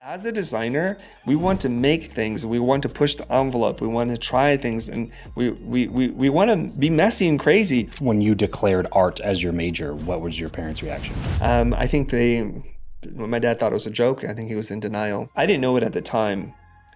As a designer, we want to make things, we want to push the envelope, we want to try things, and we want to be messy and crazy. When you declared art as your major, what was your parents' reaction? I think my dad thought it was a joke. I think he was in denial. I didn't know it at the time,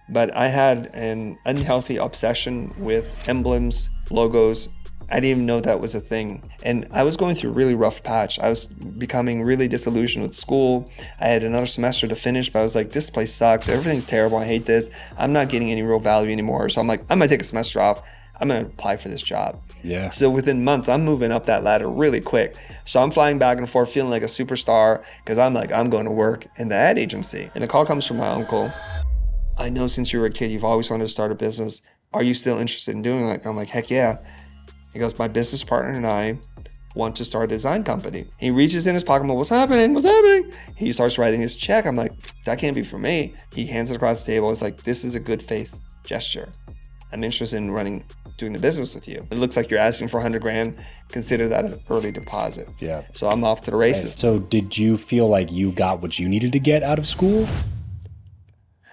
but I had an unhealthy obsession with emblems, logos. I didn't even know that was a thing. And I was going through a really rough patch. I was becoming really disillusioned with school. I had another semester to finish, but I was like, this place sucks. Everything's terrible. I hate this. I'm not getting any real value anymore. So I'm like, I'm gonna take a semester off. I'm gonna apply for this job. Yeah. So within months, I'm moving up that ladder really quick. So I'm flying back and forth, feeling like a superstar, because I'm going to work in the ad agency. And the call comes from my uncle. I know since you were a kid, you've always wanted to start a business. Are you still interested in doing it? I'm like, heck yeah. He goes, my business partner and I want to start a design company. He reaches in his pocket, I'm like, what's happening? What's happening? He starts writing his check. I'm like, that can't be for me. He hands it across the table. It's like, this is a good faith gesture. I'm interested in doing the business with you. It looks like you're asking for 100 grand. Consider that an early deposit. Yeah. So I'm off to the races. So did you feel like you got what you needed to get out of school?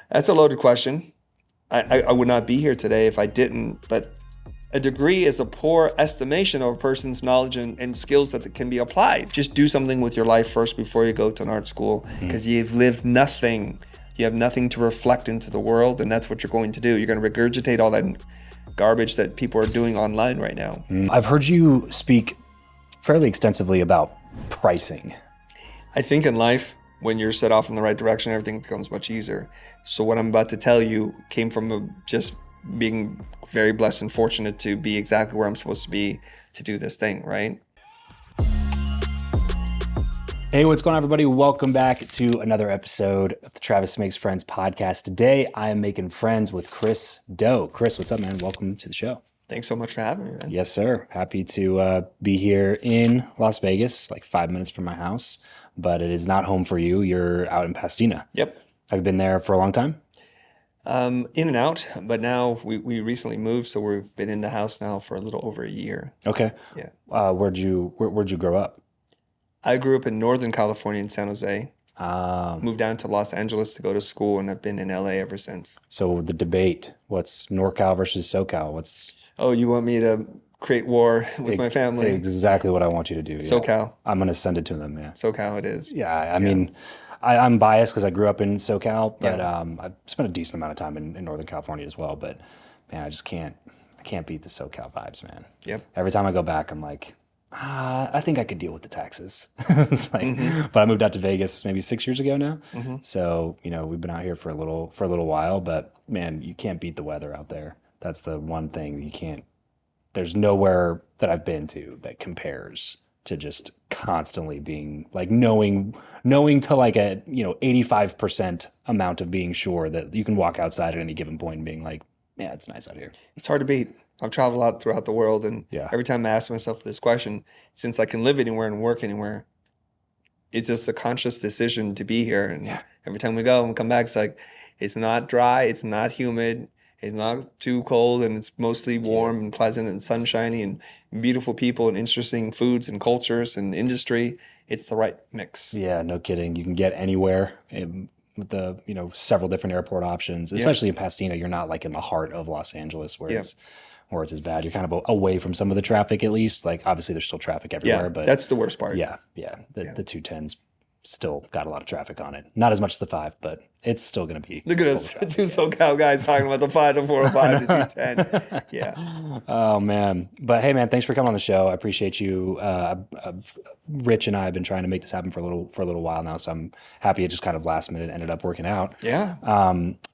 That's a loaded question. I would not be here today if I didn't, but a degree is a poor estimation of a person's knowledge and skills that can be applied. Just do something with your life first before you go to an art school, because you've lived nothing. You have nothing to reflect into the world, and that's what you're going to do. You're going to regurgitate all that garbage that people are doing online right now. I've heard you speak fairly extensively about pricing. I think in life, when you're set off in the right direction, everything becomes much easier. So what I'm about to tell you came from just being very blessed and fortunate to be exactly where I'm supposed to be to do this thing, right? Hey, what's going on, everybody? Welcome back to another episode of the Travis Makes Friends podcast. Today, I am making friends with Chris Do. Chris, what's up, man? Welcome to the show. Thanks so much for having me, man. Yes, sir. Happy to be here in Las Vegas, like 5 minutes from my house, but it is not home for you. You're out in Pasadena. Yep. Have you been there for a long time? In and out, but now we recently moved, so we've been in the house now for a little over a year. Okay. Yeah. Where'd you grow up? I grew up in Northern California in San Jose. Moved down to Los Angeles to go to school, and I've been in LA ever since. So the debate, what's NorCal versus SoCal? Oh, you want me to create war with my family? Exactly what I want you to do. SoCal. Yeah. I'm going to send it to them, yeah. SoCal it is. Yeah, I mean, I'm biased because I grew up in SoCal, but I've spent a decent amount of time in Northern California as well. But man, I can't beat the SoCal vibes, man. Yep. Every time I go back, I'm like, I think I could deal with the taxes. It's like, but I moved out to Vegas maybe 6 years ago now. So, we've been out here for a little while, but man, you can't beat the weather out there. That's the one thing you can't. There's nowhere that I've been to that compares to just constantly being like knowing to like a 85% amount of being sure that you can walk outside at any given point and being like, yeah, it's nice out here. It's hard to beat. I've traveled out throughout the world, and every time I ask myself this question, since I can live anywhere and work anywhere, it's just a conscious decision to be here. And every time we go and come back, it's like, it's not dry, it's not humid, it's not too cold, and it's mostly warm and pleasant and sunshiny and beautiful people and interesting foods and cultures and industry. It's the right mix. Yeah, no kidding. You can get anywhere with the several different airport options, especially in Pasadena. You're not like in the heart of Los Angeles where it's as bad. You're kind of away from some of the traffic at least. Like obviously there's still traffic everywhere, but that's the worst part. The 210's still got a lot of traffic on it. Not as much as the 5, but it's still going to be. Look at us, two SoCal guys talking about the 5, the 405, the 210. Yeah. Oh, man. But hey, man, thanks for coming on the show. I appreciate you. Rich and I have been trying to make this happen for a little while now, so I'm happy it just kind of last minute ended up working out. Yeah.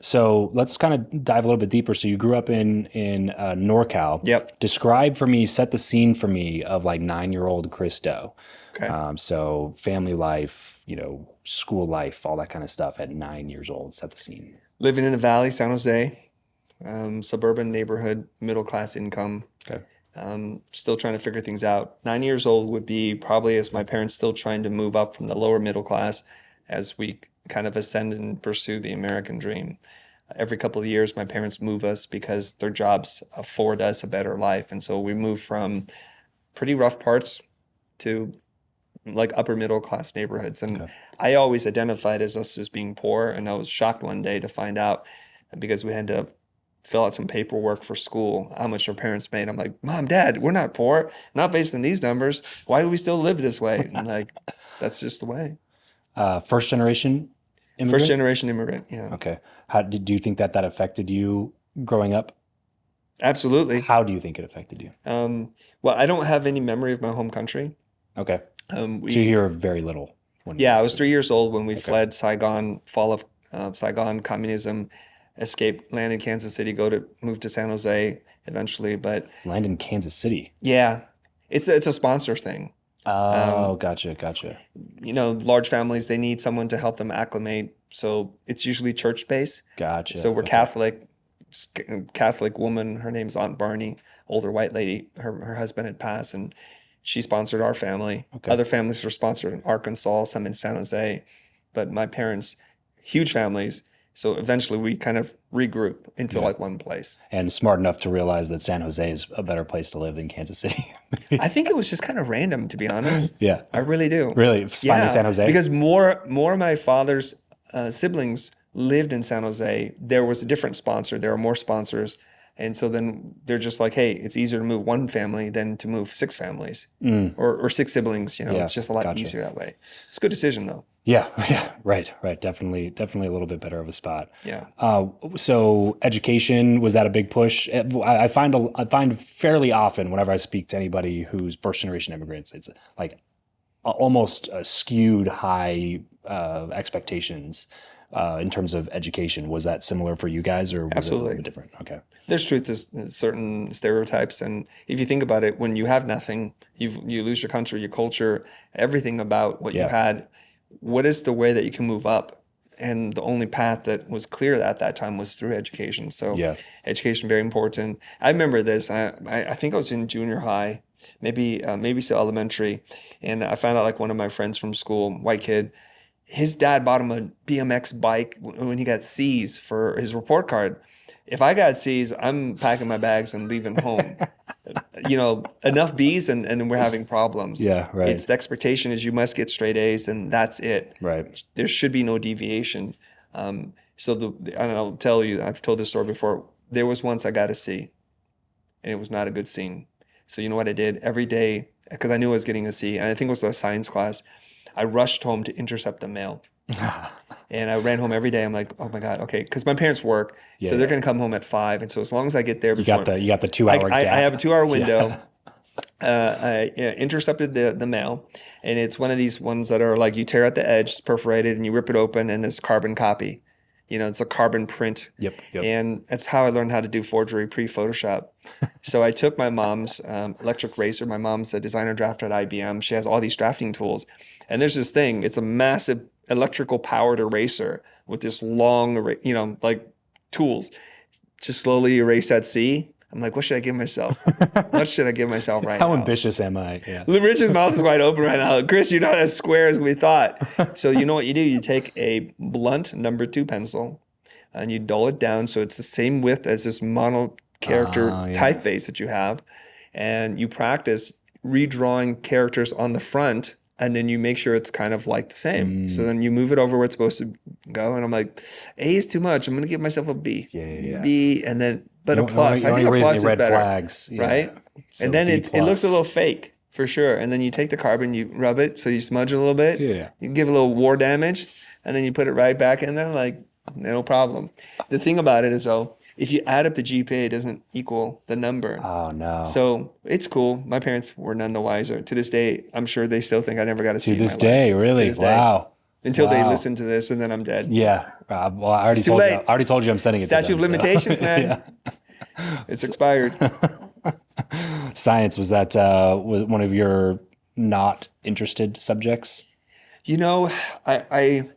So let's kind of dive a little bit deeper. So you grew up in NorCal. Yep. Describe for me, set the scene for me of like 9-year-old Chris Do. Okay. So family life, school life, all that kind of stuff at 9 years old. Set the scene. Living in the Valley, San Jose, suburban neighborhood, middle class income. Okay. Still trying to figure things out. 9 years old would be probably as my parents still trying to move up from the lower middle class as we kind of ascend and pursue the American dream. Every couple of years, my parents move us because their jobs afford us a better life. And so we move from pretty rough parts to like upper middle class neighborhoods. And Okay. I always identified as us as being poor. And I was shocked one day to find out, because we had to fill out some paperwork for school, how much our parents made. I'm like, Mom, Dad, we're not poor, not based on these numbers. Why do we still live this way? And like, that's just the way. First generation immigrant? First generation immigrant. Yeah, Okay. Do you think that affected you growing up? absolutely. How do you think it affected you? Well, I don't have any memory of my home country. Okay. So We, you hear very little. When yeah, I was 3 years old when we fled Saigon, fall of Saigon, communism, escaped, land in Kansas City, move to San Jose eventually. But Land in Kansas City. yeah, it's a sponsor thing. Oh, gotcha. You know, large families, they need someone to help them acclimate. So it's usually church based. Gotcha. So we're Okay. Catholic woman. Her name's Aunt Barney, older white lady. Her husband had passed, and she sponsored our family. Okay. Other families were sponsored in Arkansas, some in San Jose. But my parents, huge families. So eventually we kind of regroup into like one place. And smart enough to realize that San Jose is a better place to live than Kansas City. I think it was just kind of random, to be honest. Yeah. I really do. Really? Finding San Jose? Because more of my father's siblings lived in San Jose. There was a different sponsor. There are more sponsors. And so then they're just like, hey, it's easier to move one family than to move 6 families or 6 siblings. You know, Yeah, it's just a lot gotcha. easier that way. It's a good decision, though. Yeah. Right. Definitely a little bit better of a spot. Yeah. So education, was that a big push? I find fairly often whenever I speak to anybody who's first generation immigrants, it's like almost skewed high expectations in terms of education. Was that similar for you guys, or was it a Absolutely. little bit different? Okay. There's truth to certain stereotypes. And if you think about it, when you have nothing, you lose your country, your culture, everything about what you Yeah. had. What is the way that you can move up? And the only path that was clear at that time was through education. So Yeah. education, very important. I remember this. I think I was in junior high, maybe still elementary. And I found out like one of my friends from school, white kid, his dad bought him a BMX bike when he got C's for his report card. If I got C's, I'm packing my bags and leaving home. You know, enough B's and then we're having problems. Yeah, right. It's the expectation is you must get straight A's and that's it. Right. There should be no deviation. So and I'll tell you, I've told this story before. There was once I got a C, and it was not a good scene. So you know what I did every day, because I knew I was getting a C, and I think it was a science class. I rushed home to intercept the mail. And I ran home every day. I'm like, oh my God, okay, because my parents work, so they're gonna come home at 5, and so as long as I get there before You got the 2 hour I gap. have a 2-hour window. I intercepted the mail, and it's one of these ones that are like you tear out the edge, it's perforated, and you rip it open, and it's carbon copy. You know, it's a carbon print. Yep. And that's how I learned how to do forgery pre-Photoshop. So I took my mom's electric razor. My mom's a designer drafter at IBM. She has all these drafting tools. And there's this thing. It's a massive electrical powered eraser with this long, like tools. Just slowly erase that C. I'm like, what should I give myself? What should I give myself right How now? ambitious am I? Yeah. Rich's mouth is wide open right now. Chris, you're not as square as we thought. So you know what you do? You take a blunt number 2 pencil and you dull it down so it's the same width as this mono character typeface that you have. And you practice redrawing characters on the front, and then you make sure it's kind of like the same. So then you move it over where it's supposed to go. And I'm like, A is too much. I'm going to give myself a B. Yeah. B, and then, but a You don't plus. I think a raise plus any is red better. flags. Yeah. Right? So And then B it looks a plus. little fake for sure. And then you take the carbon, you rub it, so you smudge a little bit. Yeah. You give a little war damage, and then you put it right back in there, like no problem. The thing about it is though, if you add up the GPA, it doesn't equal the number. Oh no. So it's cool. My parents were none the wiser. To this day, I'm sure they still think I never got a C to in my this life. day, really? To this day. Wow. Until they Wow. listen to this, and then I'm dead. Yeah. Well, I already too told you. late. I already told you I'm sending it. Statute to of them, limitations, so. man. It's expired. Science, was that was one of your not interested subjects? You know, I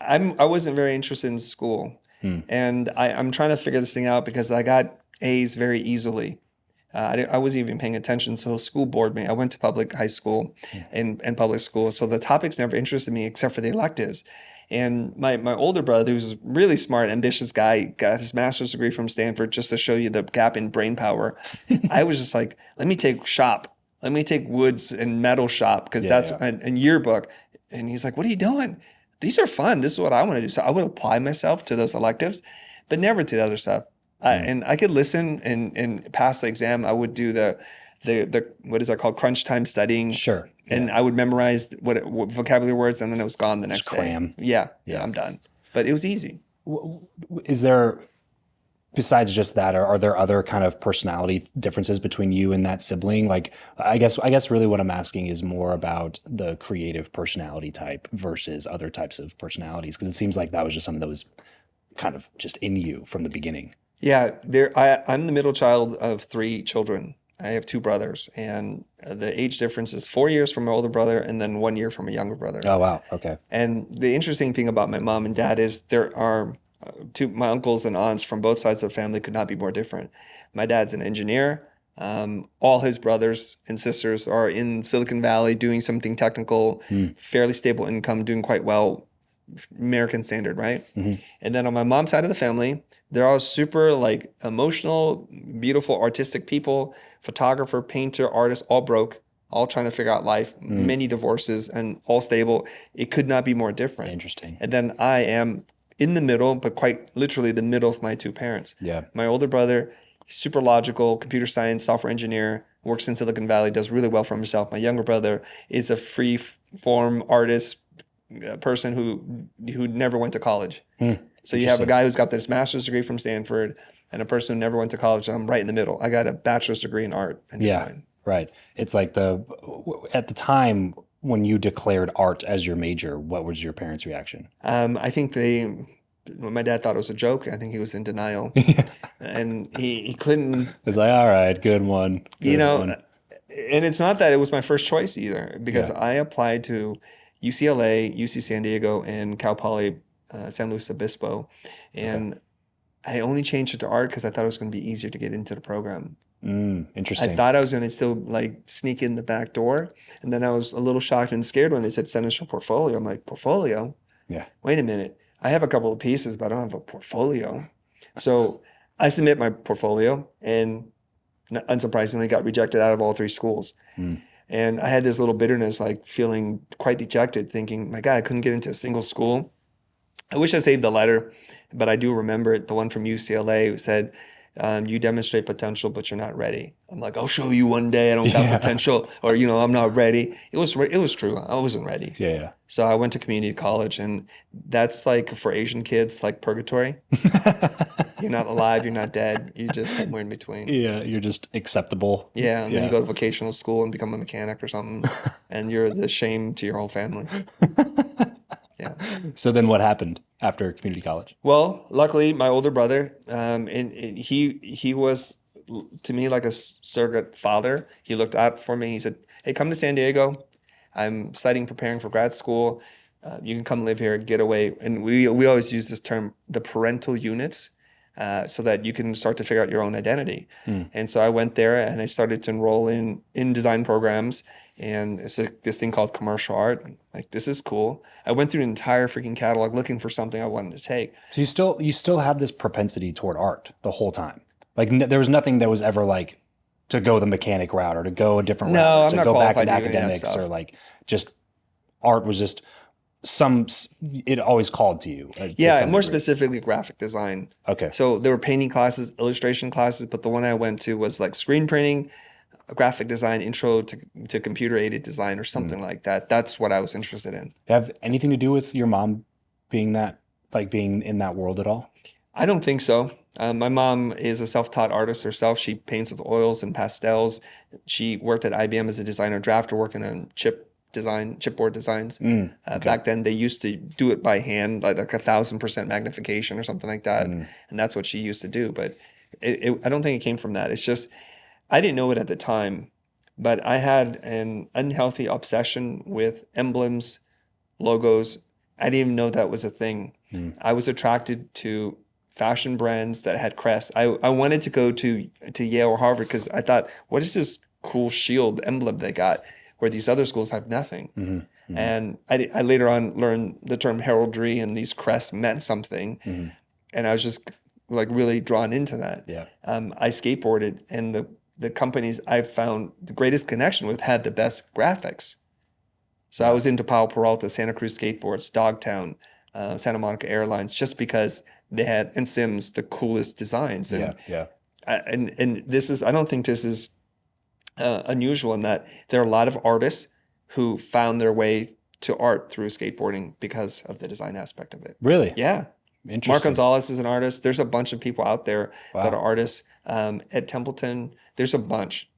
wasn't very interested in school, and I'm trying to figure this thing out because I got A's very easily. I wasn't even paying attention, so school bored me. I went to public high school and public school, so the topics never interested me except for the electives. And my older brother, who's a really smart, ambitious guy, got his master's degree from Stanford, just to show you the gap in brain power. I was just like, let me take shop. let me take woods and metal shop because that's a yearbook. And he's like, what are you doing? These are fun. This is what I want to do. So I would apply myself to those electives, but never to the other stuff. And I could listen and pass the exam. I would do the what is that called? Crunch time studying. Sure. And I would memorize what vocabulary words, and then it was gone the next cram. day. Yeah, I'm done. But it was easy. Is there, besides just that, are there other kind of personality differences between you and that sibling? Like, I guess really what I'm asking is more about the creative personality type versus other types of personalities, because it seems like that was just something that was kind of just in you from the beginning. Yeah, I'm the middle child of 3 children. I have 2 brothers, and the age difference is 4 years from my older brother and then 1 year from a younger brother. Oh, wow. Okay. And the interesting thing about my mom and dad is there are my uncles and aunts from both sides of the family could not be more different. My dad's an engineer. All his brothers and sisters are in Silicon Valley doing something technical, fairly stable income, doing quite well, American standard, right? Mm-hmm. And then on my mom's side of the family, they're all super like emotional, beautiful, artistic people, photographer, painter, artist, all broke, all trying to figure out life, many divorces and all stable. It could not be more different. Interesting. And then I am in the middle, but quite literally the middle of my 2 parents. Yeah. My older brother, super logical, computer science, software engineer, works in Silicon Valley, does really well for himself. My younger brother is a free form artist, person who never went to college. So you have a guy who's got this master's degree from Stanford and a person who never went to college, and I'm right in the middle. I got a bachelor's degree in art and design. Right. It's like at the time when you declared art as your major, what was your parents' reaction? I think my dad thought it was a joke. I think he was in denial. And he couldn't. It's like, all right, good one. Good one. And it's not that it was my first choice either, because I applied to UCLA, UC San Diego, and Cal Poly San Luis Obispo. And I only changed it to art because I thought it was going to be easier to get into the program. Interesting. I thought I was going to still like sneak in the back door. And then I was a little shocked and scared when they said send us your portfolio. I'm like, portfolio? Yeah. Wait a minute. I have a couple of pieces, but I don't have a portfolio. So I submit my portfolio and unsurprisingly got rejected out of all 3 schools. And I had this little bitterness, like feeling quite dejected, thinking, my God, I couldn't get into a single school. I wish I saved the letter, but I do remember it, the one from UCLA who said, you demonstrate potential, but you're not ready. I'm like, I'll show you one day I don't got potential, or, I'm not ready. It was true. I wasn't ready. Yeah. So I went to community college, and that's like for Asian kids, like purgatory. You're not alive, you're not dead. You're just somewhere in between. Yeah, you're just acceptable. Yeah, and then you go to vocational school and become a mechanic or something, and you're the shame to your whole family. Yeah. So then what happened after community college? Well, luckily, my older brother, and he was to me like a surrogate father. He looked out for me. He said, hey, come to San Diego. I'm studying, preparing for grad school. You can come live here, get away. And we always use this term, the parental units, so that you can start to figure out your own identity. And so I went there and I started to enroll in design programs. And it's this thing called commercial art. Like, this is cool. I went through an entire freaking catalog looking for something I wanted to take. So you still had this propensity toward art the whole time. Like there was nothing that was ever like to go the mechanic route or to go a different route, to go back into academics, or like just art was just it always called to you. Yeah, more specifically graphic design. Okay. So there were painting classes, illustration classes, but the one I went to was like screen printing, graphic design, intro to computer aided design or something like that. That's what I was interested in. Have anything to do with your mom being in that world at all? I don't think so. My mom is a self-taught artist herself. She paints with oils and pastels. She worked at IBM as a designer drafter, working on chipboard designs. Back then, they used to do it by hand, like 1,000% magnification or something like that. And that's what she used to do. But I don't think it came from that. It's just, I didn't know it at the time, but I had an unhealthy obsession with emblems, logos. I didn't even know that was a thing. I was attracted to fashion brands that had crests. I wanted to go to Yale or Harvard because I thought, what is this cool shield emblem they got where these other schools have nothing? And I later on learned the term heraldry, and these crests meant something. And I was just like really drawn into that. Yeah. I skateboarded, and the the companies I've found the greatest connection with had the best graphics. So I was into Powell Peralta, Santa Cruz Skateboards, Dogtown, Santa Monica Airlines, just because they had, and Sims, the coolest designs. And and this is, I don't think this is unusual in that there are a lot of artists who found their way to art through skateboarding because of the design aspect of it. Really? Yeah. Interesting. Mark Gonzalez is an artist. There's a bunch of people out there that are artists. At Templeton, there's a bunch,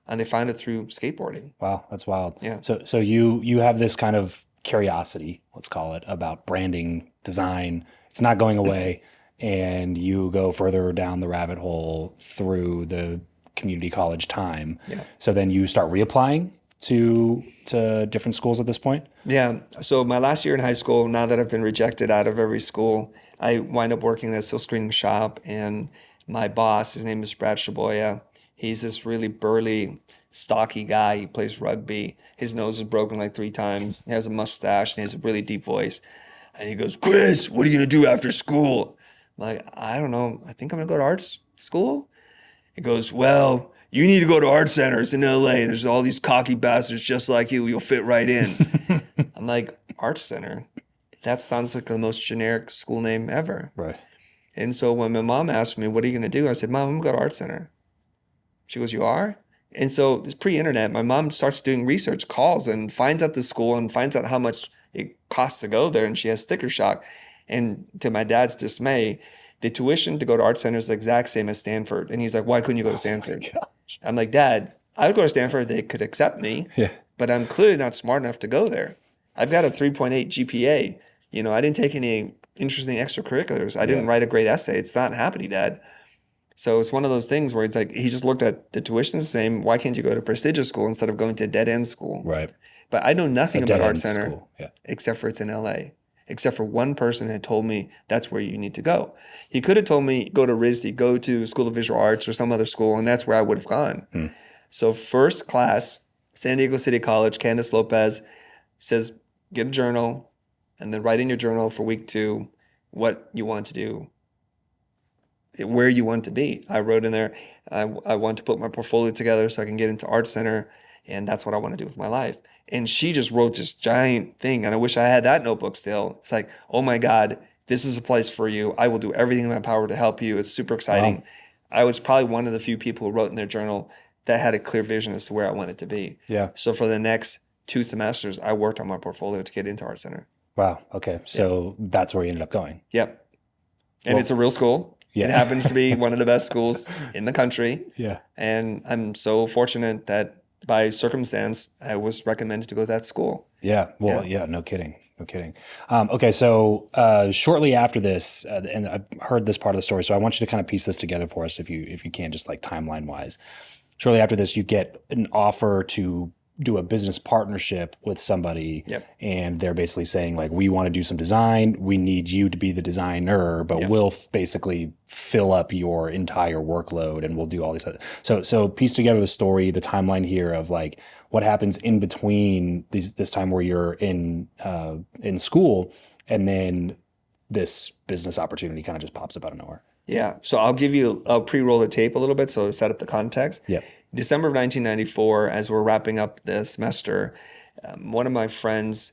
and they find it through skateboarding. Wow, that's wild. Yeah. So you have this kind of curiosity, let's call it, about branding, design. It's not going away, and you go further down the rabbit hole through the community college time. Yeah. So then you start reapplying to different schools at this point? Yeah. So my last year in high school, now that I've been rejected out of every school, I wind up working at a silk screening shop, and my boss, his name is Brad Shaboya. He's this really burly, stocky guy. He plays rugby. His nose is broken like 3 times. He has a mustache and he has a really deep voice. And he goes, "Chris, what are you going to do after school?" I'm like, "I don't know. I think I'm going to go to arts school." He goes, "Well, you need to go to art centers in LA. There's all these cocky bastards just like you. You'll fit right in." I'm like, "Art center? That sounds like the most generic school name ever." Right. And so when my mom asked me, "What are you going to do?" I said, "Mom, I'm going to go to art center." She goes, "You are?" And so it's pre-internet. My mom starts doing research, calls, and finds out the school and finds out how much it costs to go there. And she has sticker shock. And to my dad's dismay, the tuition to go to art center is the exact same as Stanford. And he's like, "Why couldn't you go to Stanford?" I'm like, "Dad, I would go to Stanford if they could accept me, but I'm clearly not smart enough to go there. I've got a 3.8 GPA. You know, I didn't take any interesting extracurriculars. I didn't write a great essay. It's not happening, Dad." So it's one of those things where it's like, he just looked at the tuition the same. Why can't you go to prestigious school instead of going to a dead end school? Right. But I know nothing about art dead-end center school. Yeah. except for it's in LA. Except for one person had told me that's where you need to go. He could have told me, go to RISD, go to School of Visual Arts or some other school, and that's where I would have gone. So first class, San Diego City College, Candace Lopez says, get a journal, and then write in your journal for week 2 what you want to do, where you want to be. I wrote in there, I want to put my portfolio together so I can get into art center, and that's what I want to do with my life. And she just wrote this giant thing, and I wish I had that notebook still. It's like, "Oh my God, this is a place for you. I will do everything in my power to help you." It's super exciting. Wow. I was probably one of the few people who wrote in their journal that had a clear vision as to where I wanted to be. Yeah. So for the next 2 semesters, I worked on my portfolio to get into art center. Wow. Okay. So that's where you ended up going. Yep. And it's a real school. Yeah. It happens to be one of the best schools in the country. Yeah. And I'm so fortunate that by circumstance, I was recommended to go to that school. Yeah. Well, yeah, no kidding. No kidding. Okay. So shortly after this, and I heard this part of the story, so I want you to kind of piece this together for us if you can, just like timeline wise. Shortly after this, you get an offer to do a business partnership with somebody. Yep. And they're basically saying, like, we want to do some design. We need you to be the designer, but we'll basically fill up your entire workload and we'll do all these other. So piece together the story, the timeline here of like what happens in between this time where you're in school, and then this business opportunity kind of just pops up out of nowhere. Yeah. So I'll pre-roll the tape a little bit so set up the context. Yeah. December of 1994, as we're wrapping up the semester, one of my friends,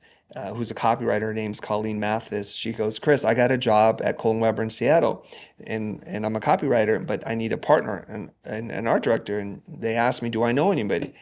who's a copywriter, her name's Colleen Mathis, she goes, "Chris, I got a job at Cole & Weber in Seattle, and I'm a copywriter, but I need a partner and an art director." And they asked me, "Do I know anybody?"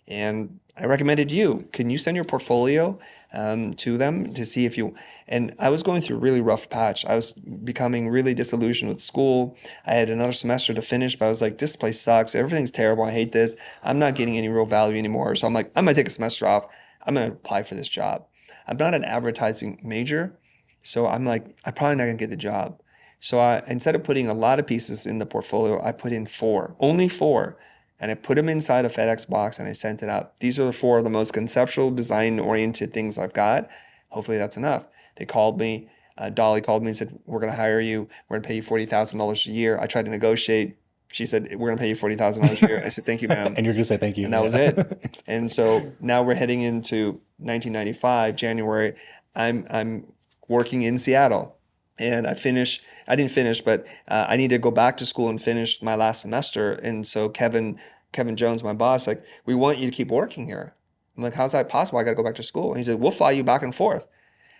And I recommended you. Can you send your portfolio to them to see if you... And I was going through a really rough patch. I was becoming really disillusioned with school. I had another semester to finish, but I was like, this place sucks. Everything's terrible. I hate this. I'm not getting any real value anymore. So I'm like, I'm going to take a semester off. I'm going to apply for this job. I'm not an advertising major. So I'm like, I'm probably not going to get the job. So instead of putting a lot of pieces in the portfolio, I put in 4, only 4. And I put them inside a FedEx box and I sent it out. These are the 4 of the most conceptual, design-oriented things I've got. Hopefully that's enough. They called me. Dolly called me and said, "We're going to hire you. We're going to pay you $40,000 a year." I tried to negotiate. She said, "We're going to pay you $40,000 a year." I said, "Thank you, ma'am." And you're going to say thank you. And that was it. And so now we're heading into 1995, January. I'm working in Seattle. And I didn't finish, but I need to go back to school and finish my last semester. And so Kevin Kevin Jones, my boss, like, we want you to keep working here. I'm like, how's that possible? I got to go back to school. And he said, we'll fly you back and forth.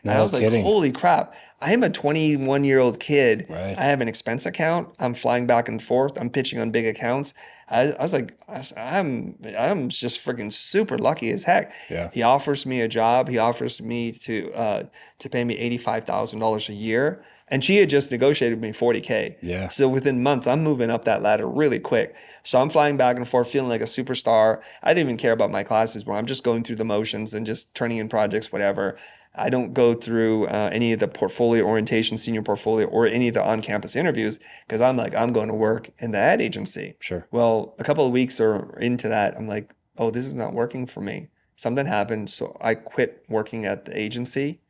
And I No was like, kidding. holy crap. I am a 21-year-old kid. Right. I have an expense account. I'm flying back and forth. I'm pitching on big accounts. I was like, I'm just freaking super lucky as heck. Yeah. He offers me a job. He offers me to pay me $85,000 a year. And she had just negotiated me $40K. Yeah. So within months, I'm moving up that ladder really quick. So I'm flying back and forth, feeling like a superstar. I didn't even care about my classes where I'm just going through the motions and just turning in projects, whatever. I don't go through any of the portfolio orientation, senior portfolio, or any of the on-campus interviews because I'm like, I'm going to work in the ad agency. Sure. Well, a couple of weeks or into that, I'm like, oh, this is not working for me. Something happened. So I quit working at the agency.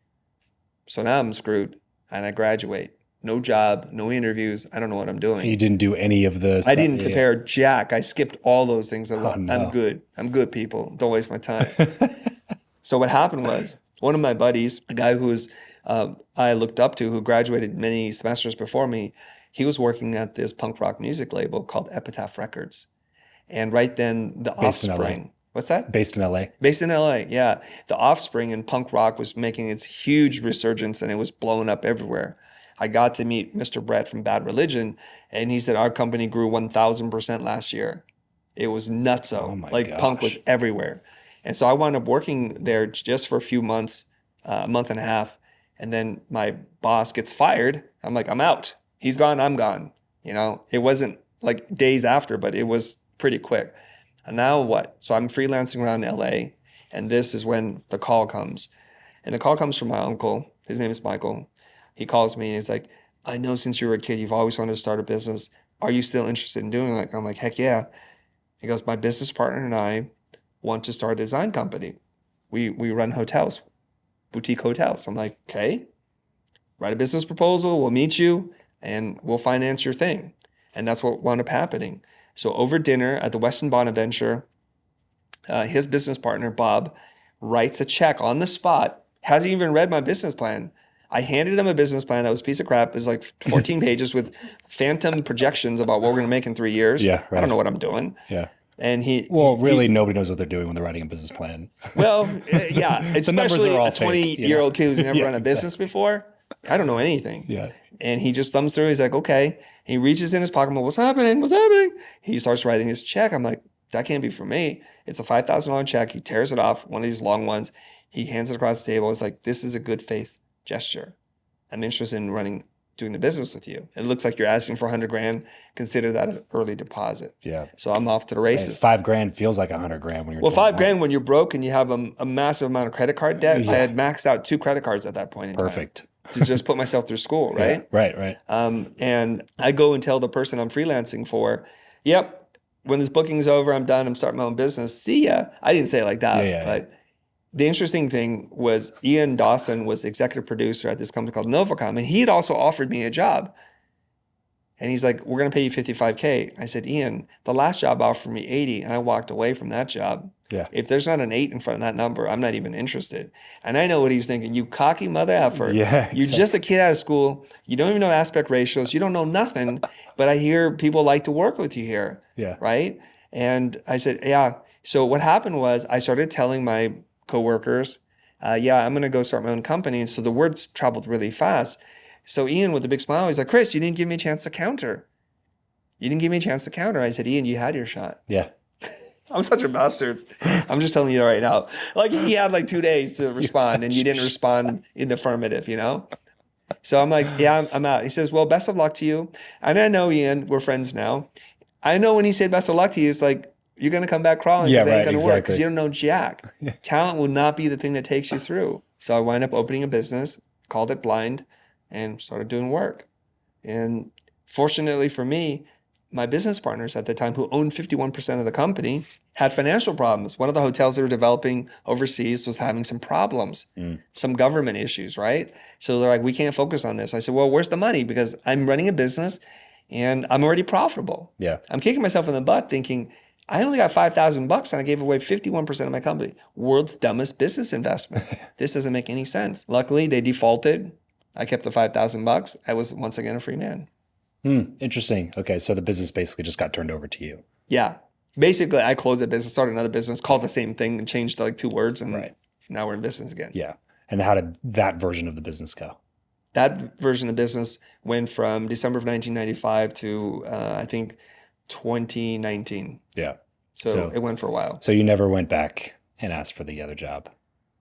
So now I'm screwed and I graduate. No job, no interviews. I don't know what I'm doing. You didn't do any of the I didn't prepare jack. I skipped all those things. no. I'm good. I'm good, people. Don't waste my time. So what happened was one of my buddies, a guy who was I looked up to, who graduated many semesters before me, he was working at this punk rock music label called Epitaph Records. And right then, The Offspring. What's that? Based in LA. Based in LA, yeah. The Offspring and punk rock was making its huge resurgence and it was blowing up everywhere. I got to meet Mr. Brett from Bad Religion, and he said our company grew 1,000% last year. It was nutso. Oh my like gosh. punk was everywhere. And so I wound up working there just for a few months, a month and a half. And then my boss gets fired. I'm like, I'm out. He's gone, I'm gone. You know, it wasn't like days after, but it was pretty quick. And now what? So I'm freelancing around LA, and this is when the call comes. And the call comes from my uncle. His name is Michael. He calls me and he's like, I know since you were a kid, you've always wanted to start a business. Are you still interested in doing it? I'm like, heck yeah. He goes, my business partner and I want to start a design company. We run hotels, boutique hotels. I'm like, okay, write a business proposal. We'll meet you and we'll finance your thing. And that's what wound up happening. So over dinner at the Westin Bonaventure, his business partner, Bob, writes a check on the spot, hasn't even read my business plan. I handed him a business plan that was a piece of crap. It was like 14 pages with phantom projections about what we're going to make in 3 years. Yeah, right. I don't know what I'm doing. Yeah. And really, nobody knows what they're doing when they're writing a business plan. Well, yeah, especially a 20-year-old kid who's never Yeah, run a business before. I don't know anything. Yeah. And he just thumbs through. He's like, okay. He reaches in his pocket. I'm like, what's happening? What's happening? He starts writing his check. I'm like, that can't be for me. It's a $5,000 check. He tears it off, one of these long ones. He hands it across the table. It's like, this is a good faith gesture. I'm interested in doing the business with you. It looks like you're asking for $100,000. Consider that an early deposit. Yeah. So I'm off to the races. $5,000 feels like $100,000 when you're Well, $5,000 when you're broke and you have a massive amount of credit card debt. Yeah. I had maxed out 2 credit cards at that point in time. Perfect. To just put myself through school, right? Yeah, right. And I go and tell the person I'm freelancing for, yep, when this booking's over, I'm done. I'm starting my own business. See ya. I didn't say it like that, but the interesting thing was Ian Dawson was the executive producer at this company called Novacom, and he had also offered me a job. And he's like, we're going to pay you $55K. I said, Ian, the last job offered me $80,000, and I walked away from that job. Yeah. If there's not an 8 in front of that number, I'm not even interested. And I know what he's thinking. You cocky mother effer. Yeah, exactly. You're just a kid out of school. You don't even know aspect ratios. You don't know nothing. But I hear people like to work with you here. Yeah. Right? And I said, yeah. So what happened was I started telling my coworkers, I'm going to go start my own company. And so the words traveled really fast. So Ian, with a big smile, he's like, Chris, you didn't give me a chance to counter. I said, Ian, you had your shot. Yeah. I'm such a bastard. I'm just telling you right now. Like, he had like 2 days to respond and you didn't respond in the affirmative, you know? So I'm like, yeah, I'm out. He says, well, best of luck to you. And I know, Ian, we're friends now. I know when he said best of luck to you, it's like, you're going to come back crawling because it ain't going to work because you don't know jack. Talent will not be the thing that takes you through. So I wind up opening a business, called it Blind, and started doing work. And fortunately for me, my business partners at the time, who owned 51% of the company, had financial problems. One of the hotels they were developing overseas was having some problems, some government issues, right? So they're like, we can't focus on this. I said, well, where's the money? Because I'm running a business and I'm already profitable. Yeah. I'm kicking myself in the butt thinking, I only got $5,000 and I gave away 51% of my company. World's dumbest business investment. This doesn't make any sense. Luckily, they defaulted. I kept the $5,000. I was once again a free man. Interesting. Okay, so the business basically just got turned over to you. Yeah. Basically, I closed that business, started another business, called the same thing, and changed like 2 words, and now we're in business again. Yeah. And how did that version of the business go? That version of the business went from December of 1995 to I think 2019. Yeah. So it went for a while. So you never went back and asked for the other job?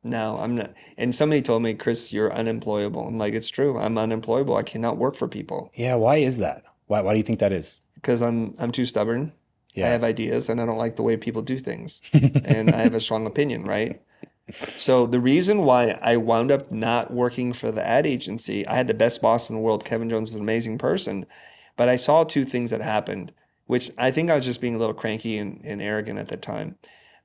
No, I'm not. And somebody told me, Chris, you're unemployable. I'm like, it's true. I'm unemployable. I cannot work for people. Yeah. Why is that? Why do you think that is? Because I'm too stubborn. Yeah. I have ideas and I don't like the way people do things. And I have a strong opinion, right? So the reason why I wound up not working for the ad agency, I had the best boss in the world. Kevin Jones is an amazing person. But I saw 2 things that happened, which I think I was just being a little cranky and arrogant at that time.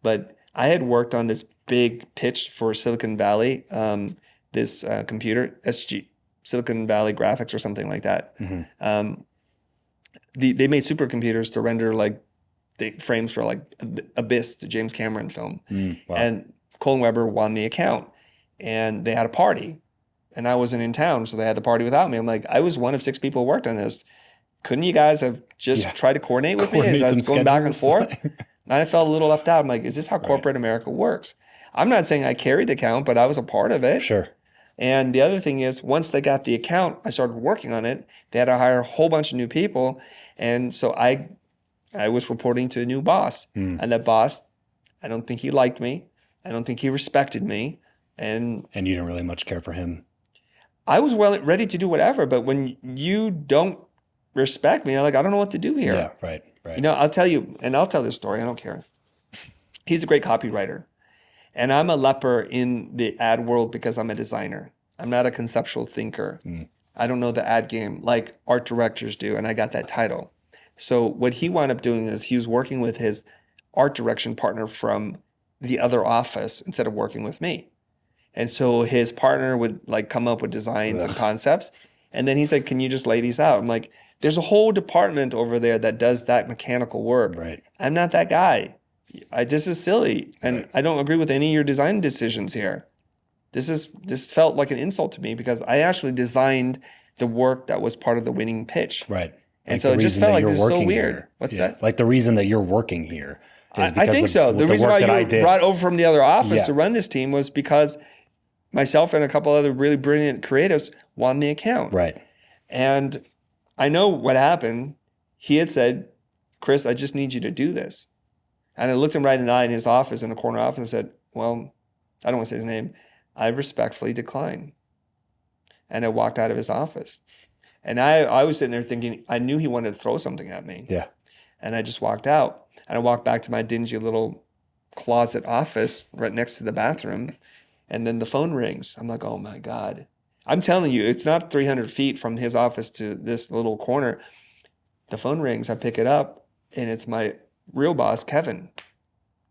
But I had worked on this big pitch for Silicon Valley, this computer, Silicon Valley Graphics or something like that. Mm-hmm. They made supercomputers to render like the frames for like Abyss, the James Cameron film. Wow. And Colin Weber won the account, and they had a party, and I wasn't in town, so they had the party without me. I'm like, I was one of 6 people who worked on this. Couldn't you guys have just tried to coordinate with me as I was going back and forth? And I felt a little left out. I'm like, is this how corporate America works? I'm not saying I carried the account, but I was a part of it. Sure. And the other thing is, once they got the account, I started working on it. They had to hire a whole bunch of new people, and so I was reporting to a new boss, and that boss, I don't think he liked me. I don't think he respected me. And you didn't really much care for him. I was ready to do whatever, but when you don't respect me, I'm like, I don't know what to do here. Yeah, right. You know, I'll tell you, and I'll tell this story. I don't care. He's a great copywriter. And I'm a leper in the ad world because I'm a designer. I'm not a conceptual thinker. I don't know the ad game like art directors do, and I got that title. So what he wound up doing is he was working with his art direction partner from the other office instead of working with me. And so his partner would like come up with designs and concepts. And then he's like, can you just lay these out? I'm like, there's a whole department over there that does that mechanical work. Right. I'm not that guy. This is silly. And I don't agree with any of your design decisions here. This felt like an insult to me because I actually designed the work that was part of the winning pitch. Right. And so it just felt like this is so weird. Here. What's that? Like the reason that you're working here is because I think so. The reason why you brought over from the other office to run this team was because myself and a couple other really brilliant creatives won the account. Right. And I know what happened. He had said, Chris, I just need you to do this. And I looked him right in the eye in his office, in the corner office, and said, well, I don't want to say his name. I respectfully decline. And I walked out of his office. And I was sitting there thinking, I knew he wanted to throw something at me. Yeah. And I just walked out. And I walked back to my dingy little closet office right next to the bathroom. And then the phone rings. I'm like, oh my God. I'm telling you, it's not 300 feet from his office to this little corner. The phone rings. I pick it up. And it's my real boss, Kevin.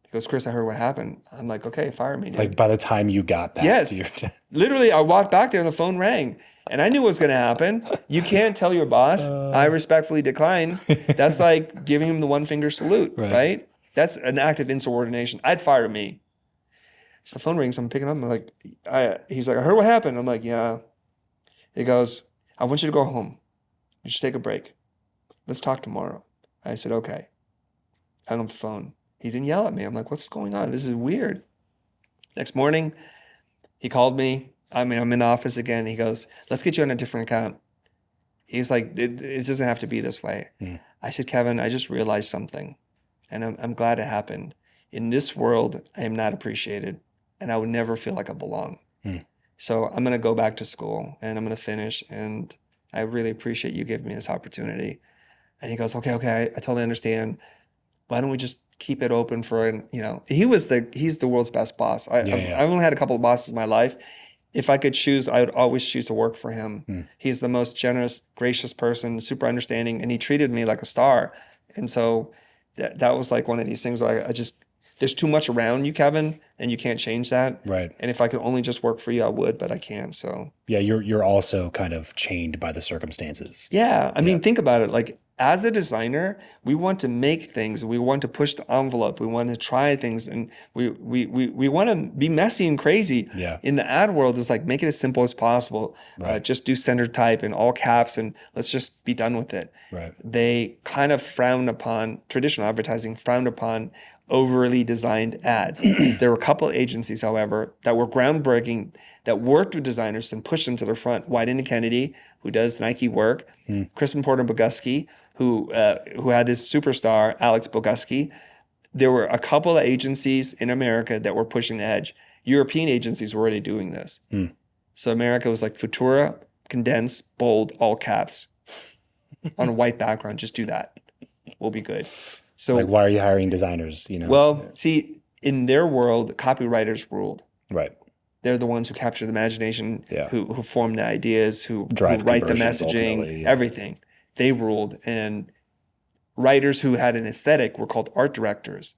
He goes, Chris, I heard what happened. I'm like, okay, fire me, dude. Like by the time you got back to your Literally, I walked back there and the phone rang. And I knew what was going to happen. You can't tell your boss, I respectfully decline. That's like giving him the one finger salute, right? That's an act of insubordination. I'd fire me. So the phone rings. I'm picking up. I'm like, he's like, I heard what happened. I'm like, yeah. He goes, I want you to go home. You should take a break. Let's talk tomorrow. I said, okay. Hung up the phone. He didn't yell at me. I'm like, what's going on? This is weird. Next morning, he called me. I'm in the office again. He goes, let's get you on a different account. He's like, it doesn't have to be this way. I said, Kevin, I just realized something. And I'm glad it happened. In this world, I am not appreciated. And I would never feel like I belong. So I'm going to go back to school and I'm going to finish. And I really appreciate you giving me this opportunity. And he goes, okay, I totally understand. Why don't we just keep it open for, he's the world's best boss. I've only had a couple of bosses in my life. If I could choose, I would always choose to work for him. He's the most generous, gracious person, super understanding, and he treated me like a star. And so that was like one of these things where I just, there's too much around you, Kevin, and you can't change that. Right. And if I could only just work for you, I would, but I can't. So yeah, you're also kind of chained by the circumstances. Yeah. I mean, think about it. Like as a designer, we want to make things. We want to push the envelope. We want to try things, and we want to be messy and crazy. Yeah. In the ad world, it's like make it as simple as possible. Right. Just do center type in all caps, and let's just be done with it. Right. They kind of frown upon traditional advertising, frowned upon overly designed ads. There were a couple of agencies, however, that were groundbreaking, that worked with designers and pushed them to the front. White and Kennedy, who does Nike work, Crispin Porter Bogusky, who had this superstar, Alex Bogusky. There were a couple of agencies in America that were pushing the edge. European agencies were already doing this. So America was like Futura, condense, bold, all caps, on a white background. Just do that. We'll be good. So Like, why are you hiring designers? well, see, in their world, copywriters ruled. Right. They're the ones who capture the imagination, Yeah. who form the ideas, who Drive write the conversions, messaging, ultimately. everything. They ruled. And writers who had an aesthetic were called art directors.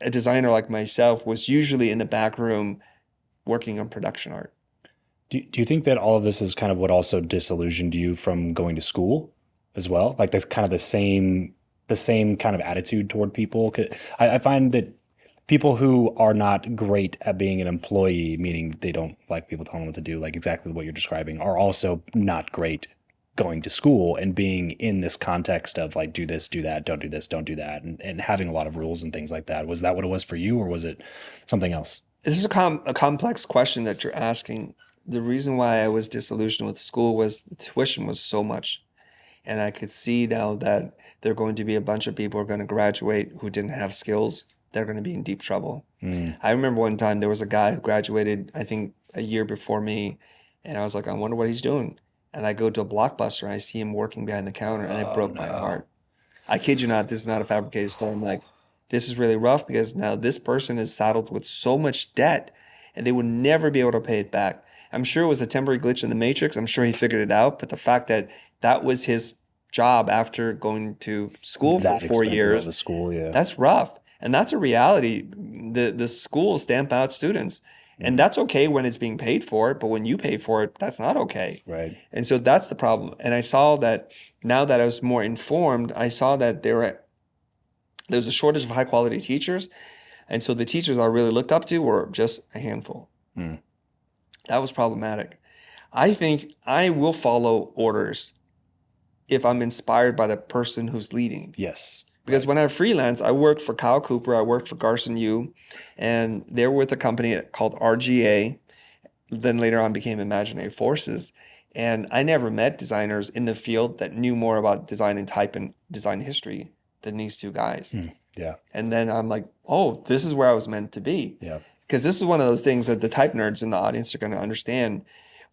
A designer like myself was usually in the back room working on production art. Do you think that all of this is kind of what also disillusioned you from going to school as well? Like that's kind of the same kind of attitude toward people? 'Cause I find that people who are not great at being an employee, meaning they don't like people telling them what to do, like exactly what you're describing, are also not great going to school and being in this context of like, do this, do that, don't do this, don't do that, and having a lot of rules and things like that. Was that what it was for you, or was it something else? This is a complex question that you're asking. The reason why I was disillusioned with school was the tuition was so much. And I could see now that there are going to be a bunch of people who are going to graduate who didn't have skills. They're going to be in deep trouble. I remember one time there was a guy who graduated, I think, a year before me. And I was like, I wonder what he's doing. And I go to a Blockbuster and I see him working behind the counter, and it broke my heart. I kid you not, this is not a fabricated story. I'm like, this is really rough because now this person is saddled with so much debt and they will never be able to pay it back. I'm sure it was a temporary glitch in the matrix. I'm sure he figured it out. But the fact that that was his job after going to school for 4 years, The school, yeah. that's rough. And that's a reality. The schools stamp out students. And that's okay when it's being paid for, but when you pay for it, that's not okay. Right. And so that's the problem. And I saw that now that I was more informed, I saw that there was a shortage of high quality teachers. And so the teachers I really looked up to were just a handful. That was problematic. I think I will follow orders if I'm inspired by the person who's leading. Yes. Because when I freelance, I worked for Kyle Cooper, I worked for Garson Yu, and they were with a company called RGA, then later on became Imaginary Forces. And I never met designers in the field that knew more about design and type and design history than these two guys. Yeah. And then I'm like, oh, this is where I was meant to be. Yeah. Because this is one of those things that the type nerds in the audience are going to understand.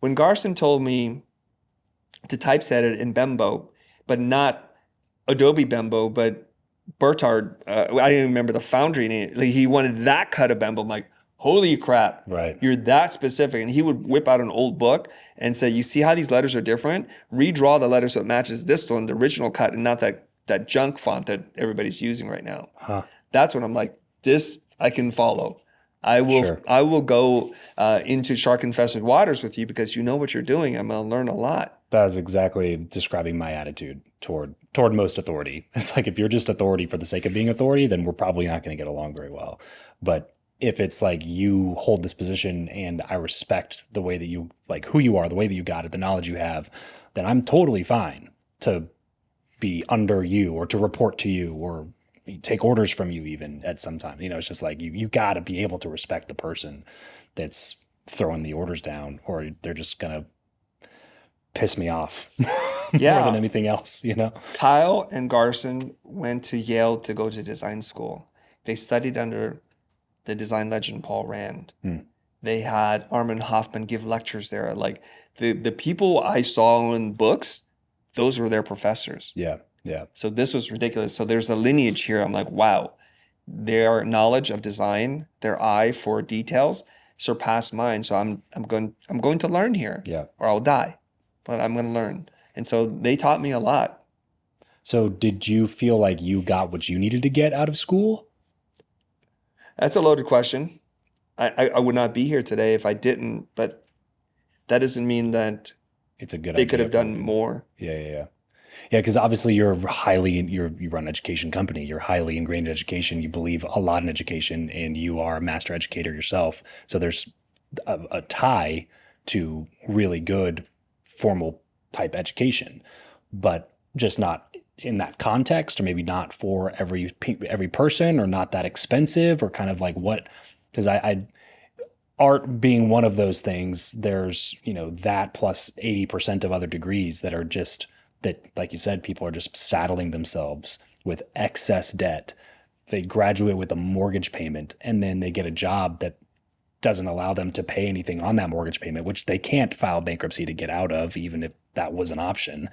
When Garson told me to typeset it in Bembo, but not Adobe Bembo, but Bertard, I didn't even remember the foundry name. Like, he wanted that cut of Bembo. I'm like, holy crap. Right. You're that specific. And he would whip out an old book and say, you see how these letters are different? Redraw the letters so it matches this one, the original cut, and not that junk font that everybody's using right now. That's when I'm like, this I can follow. I will go into shark infested waters with you because you know what you're doing. I'm going to learn a lot. That's exactly describing my attitude toward most authority. It's like, if you're just authority for the sake of being authority, then we're probably not going to get along very well. But if it's like, you hold this position and I respect the way that you, like who you are, the way that you got it, the knowledge you have, then I'm totally fine to be under you or to report to you or take orders from you even at some time. It's just like, you got to be able to respect the person that's throwing the orders down, or they're just going to piss me off more than anything else, Kyle and Garson went to Yale to go to design school. They studied under the design legend Paul Rand. They had Armin Hoffman give lectures there. Like the people I saw in books, those were their professors. Yeah. So this was ridiculous. So there's a lineage here. I'm like, wow, their knowledge of design, their eye for details surpassed mine. So I'm going to learn here. Yeah. Or I'll die. But I'm going to learn. And so they taught me a lot. So did you feel like you got what you needed to get out of school? That's a loaded question. I would not be here today if I didn't, but that doesn't mean that it's a good they idea could have done more. Yeah. Yeah, because obviously you run an education company. You're highly ingrained in education. You believe a lot in education, and you are a master educator yourself. So there's a tie to really good formal type education, but just not in that context, or maybe not for every person, or not that expensive, or kind of like what. Because I art being one of those things, there's, that plus 80% of other degrees that are just that, like you said, people are just saddling themselves with excess debt. They graduate with a mortgage payment, and then they get a job that doesn't allow them to pay anything on that mortgage payment, which they can't file bankruptcy to get out of, even if that was an option.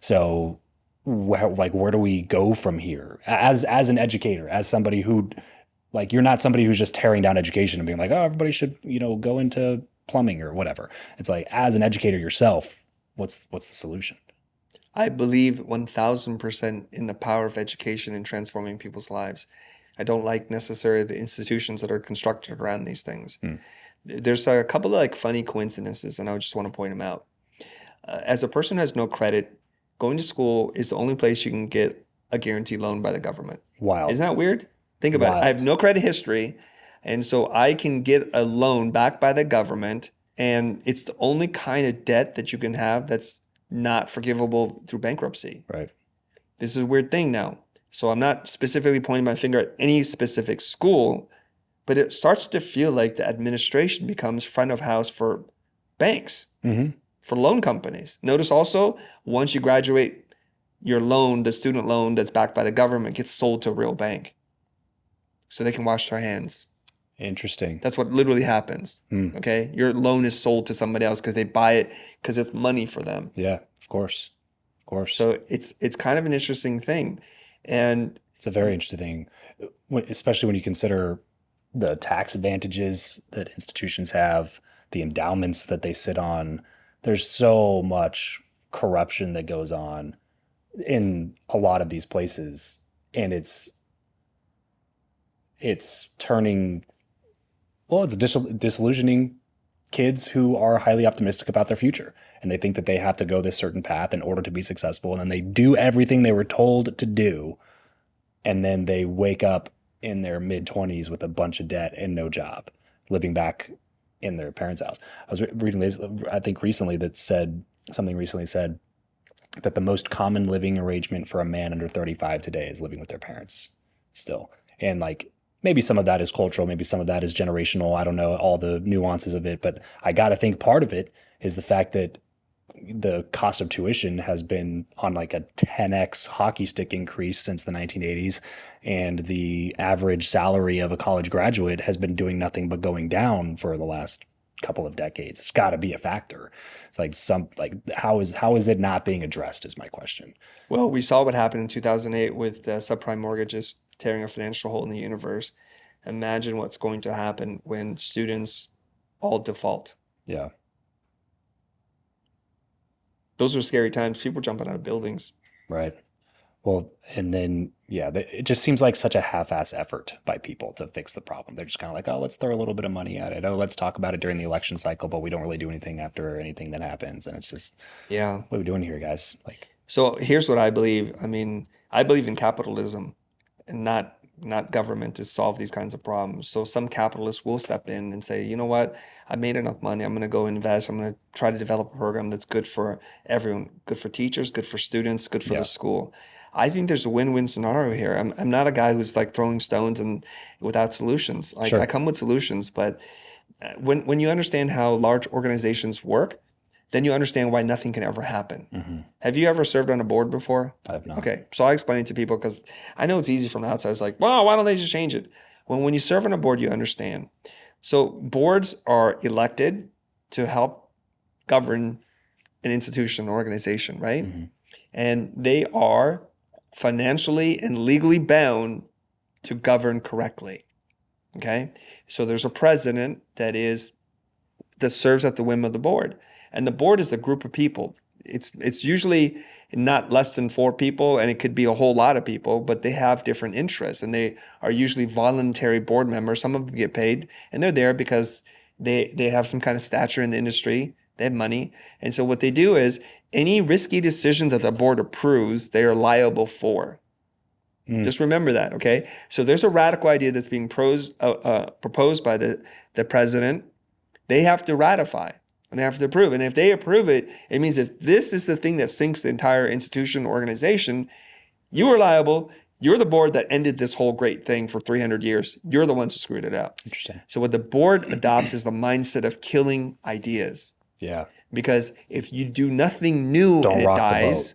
So where do we go from here as an educator, as somebody who, like, you're not somebody who's just tearing down education and being like, oh, everybody should, go into plumbing or whatever. It's like, as an educator yourself, what's the solution? I believe 1000% in the power of education in transforming people's lives. I don't like necessarily the institutions that are constructed around these things. There's a couple of like funny coincidences, and I just want to point them out. As a person who has no credit, going to school is the only place you can get a guaranteed loan by the government. Wow. Isn't that weird? Think about it. I have no credit history, and so I can get a loan backed by the government, and it's the only kind of debt that you can have that's not forgivable through bankruptcy. Right. This is a weird thing now. So I'm not specifically pointing my finger at any specific school, but it starts to feel like the administration becomes front of house for banks, for loan companies. Notice also, once you graduate, your loan, the student loan that's backed by the government, gets sold to a real bank so they can wash their hands. Interesting. That's what literally happens. Okay? Your loan is sold to somebody else because they buy it because it's money for them. Yeah, of course. Of course. So it's kind of an interesting thing. And it's a very interesting thing, especially when you consider the tax advantages that institutions have, the endowments that they sit on. There's so much corruption that goes on in a lot of these places, and it's turning, well, it's disillusioning kids who are highly optimistic about their future, and they think that they have to go this certain path in order to be successful, and then they do everything they were told to do, and then they wake up in their mid-20s with a bunch of debt and no job, living back in their parents' house. I was reading this, I think recently, that said that the most common living arrangement for a man under 35 today is living with their parents still. And like, maybe some of that is cultural, maybe some of that is generational. I don't know all the nuances of it, but I got to think part of it is the fact that the cost of tuition has been on like a 10x hockey stick increase since the 1980s. And the average salary of a college graduate has been doing nothing but going down for the last couple of decades. It's got to be a factor. It's like how is it not being addressed is my question. Well, we saw what happened in 2008 with subprime mortgages tearing a financial hole in the universe. Imagine what's going to happen when students all default. Yeah. Those are scary times. People jumping out of buildings. Right. Well, and then, yeah, it just seems like such a half-ass effort by people to fix the problem. They're just kind of like, oh, let's throw a little bit of money at it. Oh, let's talk about it during the election cycle, but we don't really do anything after anything that happens. And it's just, yeah, what are we doing here, guys? Like, so here's what I believe. I mean, I believe in capitalism and not government to solve these kinds of problems. So some capitalists will step in and say, you know what, I made enough money. I'm going to go invest. I'm going to try to develop a program that's good for everyone, good for teachers, good for students, good for the school. I think there's a win-win scenario here. I'm not a guy who's like throwing stones and without solutions. Like, sure, I come with solutions, but when you understand how large organizations work, then you understand why nothing can ever happen. Mm-hmm. Have you ever served on a board before? I have not. Okay, so I explain it to people because I know it's easy from the outside. It's like, well, why don't they just change it? When you serve on a board, you understand. So boards are elected to help govern an institution or organization, right? Mm-hmm. And they are financially and legally bound to govern correctly. Okay? So there's a president that serves at the whim of the board. And the board is a group of people. It's usually not less than 4 people, and it could be a whole lot of people, but they have different interests, and they are usually voluntary board members. Some of them get paid, and they're there because they have some kind of stature in the industry. They have money. And so what they do is any risky decision that the board approves, they are liable for. Just remember that, okay? So there's a radical idea that's being proposed by the president. They have to ratify and they have to approve. And if they approve it, it means if this is the thing that sinks the entire institution or organization, you are liable. You're the board that ended this whole great thing for 300 years. You're the ones who screwed it up. Interesting. So what the board adopts is the mindset of killing ideas. Yeah. Because if you do nothing new Don't and it rock the dies,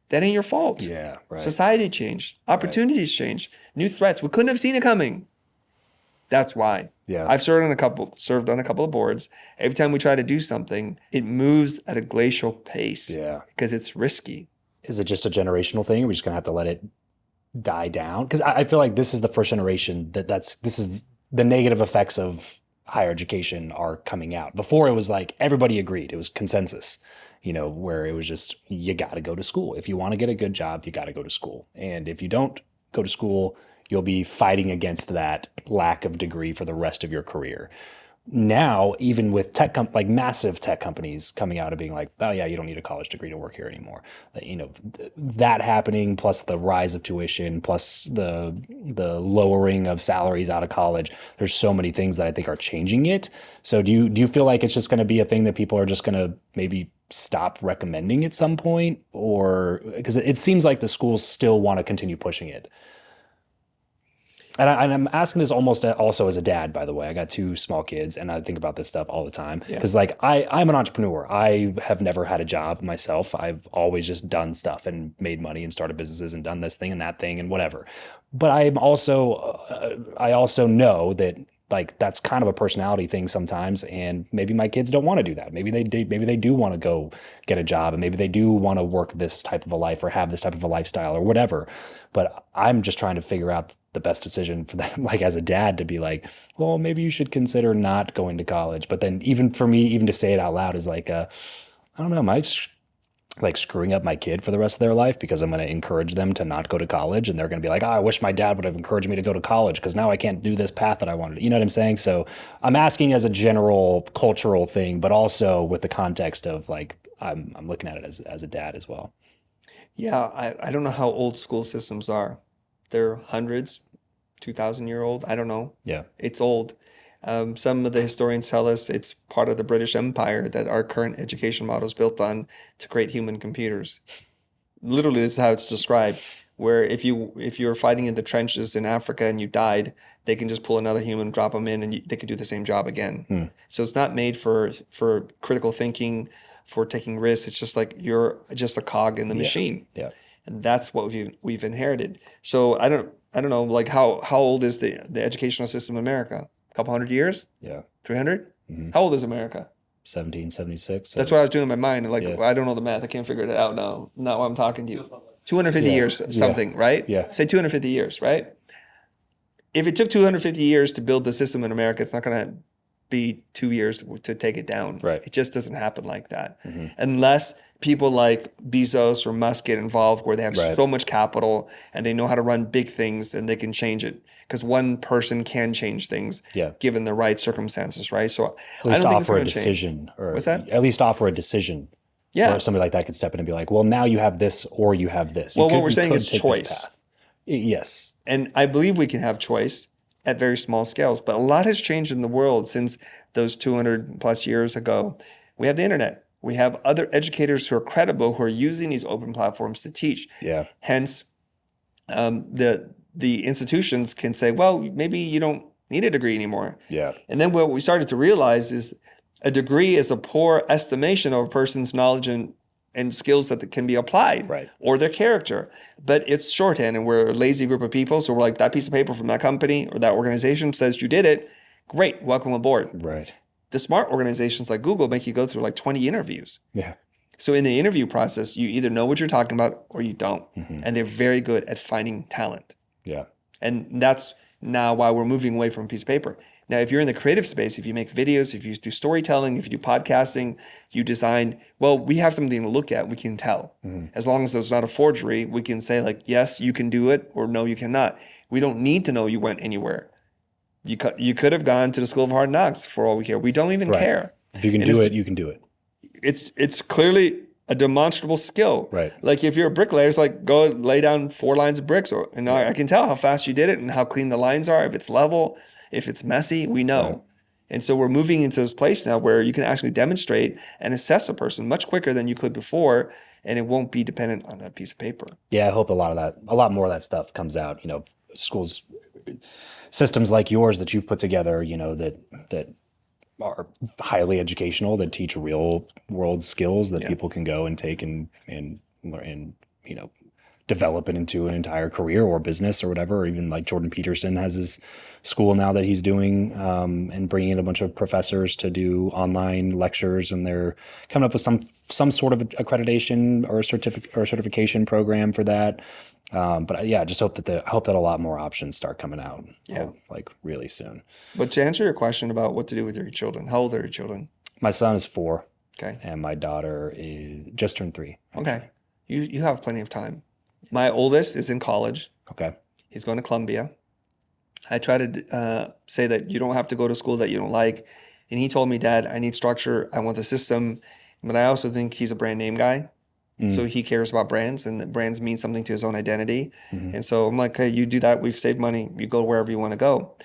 that ain't your fault. Yeah, right. Society changed. Opportunities changed. New threats. We couldn't have seen it coming. That's why. Yeah. I've served on a couple of boards. Every time we try to do something, it moves at a glacial pace. Yeah. Because it's risky. Is it just a generational thing? Are we just going to have to let it die down? Because I feel like this is the first generation this is the negative effects of higher education are coming out. Before it was like everybody agreed. It was consensus, where it was just, you got to go to school. If you want to get a good job, you got to go to school. And if you don't go to school, you'll be fighting against that lack of degree for the rest of your career. Now, even with massive tech companies coming out and being like, oh yeah, you don't need a college degree to work here anymore. That happening, plus the rise of tuition, plus the lowering of salaries out of college. There's so many things that I think are changing it. So do you feel like it's just going to be a thing that people are just going to maybe stop recommending at some point? Or because it seems like the schools still want to continue pushing it. And I'm asking this almost also as a dad, by the way. I got 2 small kids, and I think about this stuff all the time. Because I'm an entrepreneur. I have never had a job myself. I've always just done stuff and made money and started businesses and done this thing and that thing and whatever. But I also know that that's kind of a personality thing sometimes, and maybe my kids don't want to do that. Maybe they do want to go get a job, and maybe they do want to work this type of a life or have this type of a lifestyle or whatever. But I'm just trying to figure out the best decision for them, as a dad, to be like, well, maybe you should consider not going to college. But then even for me, even to say it out loud is I don't know, am I screwing up my kid for the rest of their life because I'm going to encourage them to not go to college, and they're going to be like, I wish my dad would have encouraged me to go to college because now I can't do this path that I wanted. You know what I'm saying? So I'm asking as a general cultural thing, but also with the context of I'm looking at it as a dad as well. Yeah, I don't know how old school systems are. They're hundreds, 2,000-year-old. I don't know. Yeah. It's old. Some of the historians tell us it's part of the British Empire that our current education model is built on to create human computers. Literally, this is how it's described. Where if you're fighting in the trenches in Africa and you died, they can just pull another human, drop them in, and they could do the same job again. So it's not made for critical thinking, for taking risks. It's just you're just a cog in the machine. Yeah. And that's what we've inherited. So I don't know, how old is the educational system in America? A couple hundred years? Yeah. 300? Mm-hmm. How old is America? 1776. That's what I was doing in my mind. I don't know the math. I can't figure it out now. Not while I'm talking to you. 250 years, something, right? Yeah. Say 250 years, right? If it took 250 years to build the system in America, it's not going to be 2 years to take it down. Right. It just doesn't happen like that. Mm-hmm. Unless people like Bezos or Musk get involved where they have so much capital and they know how to run big things and they can change it. Because one person can change things given the right circumstances, right? So at least offer a decision. Or what's that? At least offer a decision. Yeah. Where somebody like that could step in and be like, well, now you have this or you have this. What we're saying is choice. Yes. And I believe we can have choice at very small scales. But a lot has changed in the world since those 200 plus years ago. We have the internet. We have other educators who are credible who are using these open platforms to teach. Yeah. Hence, the institutions can say, well, maybe you don't need a degree anymore. Yeah. And then what we started to realize is a degree is a poor estimation of a person's knowledge and skills that can be applied, right, or their character. But it's shorthand, and we're a lazy group of people. So we're like, that piece of paper from that company or that organization says you did it. Great, welcome aboard. Right. The smart organizations like Google make you go through 20 interviews. Yeah. So in the interview process, you either know what you're talking about or you don't. Mm-hmm. And they're very good at finding talent. Yeah. And that's now why we're moving away from a piece of paper. Now, if you're in the creative space, if you make videos, if you do storytelling, if you do podcasting, you design, well, we have something to look at. We can tell. Mm-hmm. As long as it's not a forgery, we can say yes, you can do it, or no, you cannot. We don't need to know you went anywhere. You could have gone to the School of Hard Knocks for all we care. We don't even care. If you can do it, you can do it. it's clearly a demonstrable skill. Right. Like if you're a bricklayer, it's like go lay down 4 lines of bricks, and I can tell how fast you did it and how clean the lines are. If it's level, if it's messy, we know. Right. And so we're moving into this place now where you can actually demonstrate and assess a person much quicker than you could before, and it won't be dependent on that piece of paper. Yeah, I hope a lot more of that stuff comes out. Schools, systems like yours that you've put together, that are highly educational, that teach real world skills that people can go and take and learn and develop it into an entire career or business or whatever. Or even like Jordan Peterson has his school now that he's doing and bringing in a bunch of professors to do online lectures, and they're coming up with some sort of accreditation or a certification program for that. But I just hope that a lot more options start coming out. Like really soon. But to answer your question about what to do with your children, how old are your children? My son is 4. Okay. And my daughter is just turned 3. Actually. Okay. You have plenty of time. My oldest is in college. Okay. He's going to Columbia. I try to say that you don't have to go to school that you don't like. And he told me, Dad, I need structure. I want the system. But I also think he's a brand name guy. So he cares about brands, and the brands mean something to his own identity. And so I'm like, hey, you do that. We've saved money. You go wherever you want to go.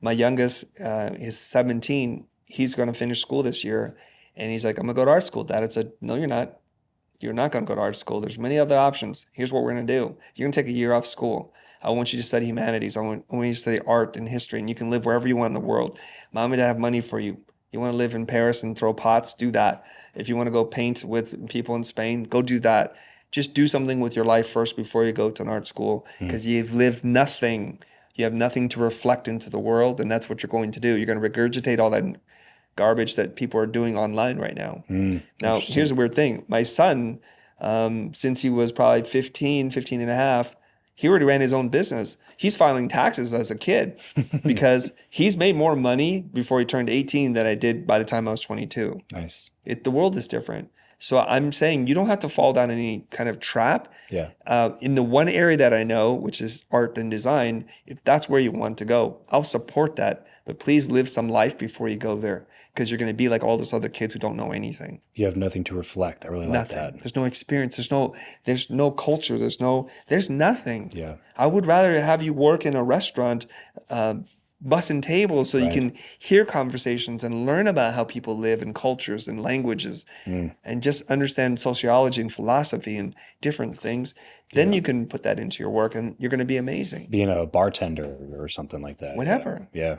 My youngest is 17. He's going to finish school this year. And he's like, I'm going to go to art school, Dad. I said, no, you're not. You're not going to go to art school. There's many other options. Here's what we're going to do. You're going to take a year off school. I want you to study humanities. I want you to study art and history, and you can live wherever you want in the world. Mom and Dad have money for you. You want to live in Paris and throw pots? Do that. If you want to go paint with people in Spain, go do that. Just do something with your life first before you go to an art school, because you've lived nothing. You have nothing to reflect into the world, and that's what you're going to do. You're going to regurgitate all that garbage that people are doing online right now. Now, here's a weird thing. My son, since he was probably 15 and a half, he already ran his own business. He's filing taxes as a kid because he's made more money before he turned 18 than I did by the time I was 22. Nice. The world is different. So I'm saying you don't have to fall down any kind of trap. Yeah. In the one area that I know, which is art and design, if that's where you want to go, I'll support that. But please live some life before you go there, because you're going to be like all those other kids who don't know anything. You have nothing to reflect. I really like that. There's no experience. There's no culture. There's nothing. Yeah. I would rather have you work in a restaurant, bussing tables so you can hear conversations and learn about how people live and cultures and languages and just understand sociology and philosophy and different things. Then you can put that into your work and you're going to be amazing. Being a bartender or something like that. Whatever. Yeah.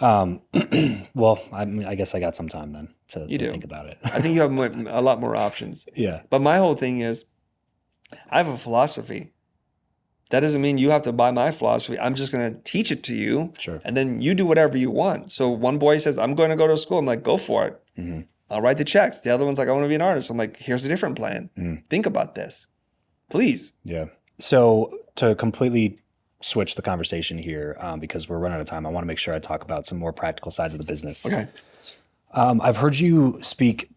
Well, I guess I got some time then to think about it. I think you have a lot more options. Yeah. But my whole thing is, I have a philosophy. That doesn't mean you have to buy my philosophy. I'm just going to teach it to you. Sure. And then you do whatever you want. So one boy says, I'm going to go to school. I'm like, go for it. I'll write the checks. The other one's like, I want to be an artist. I'm like, here's a different plan. Think about this. Please. Yeah. So to completely switch the conversation here, because we're running out of time, I want to make sure I talk about some more practical sides of the business. Okay. I've heard you speak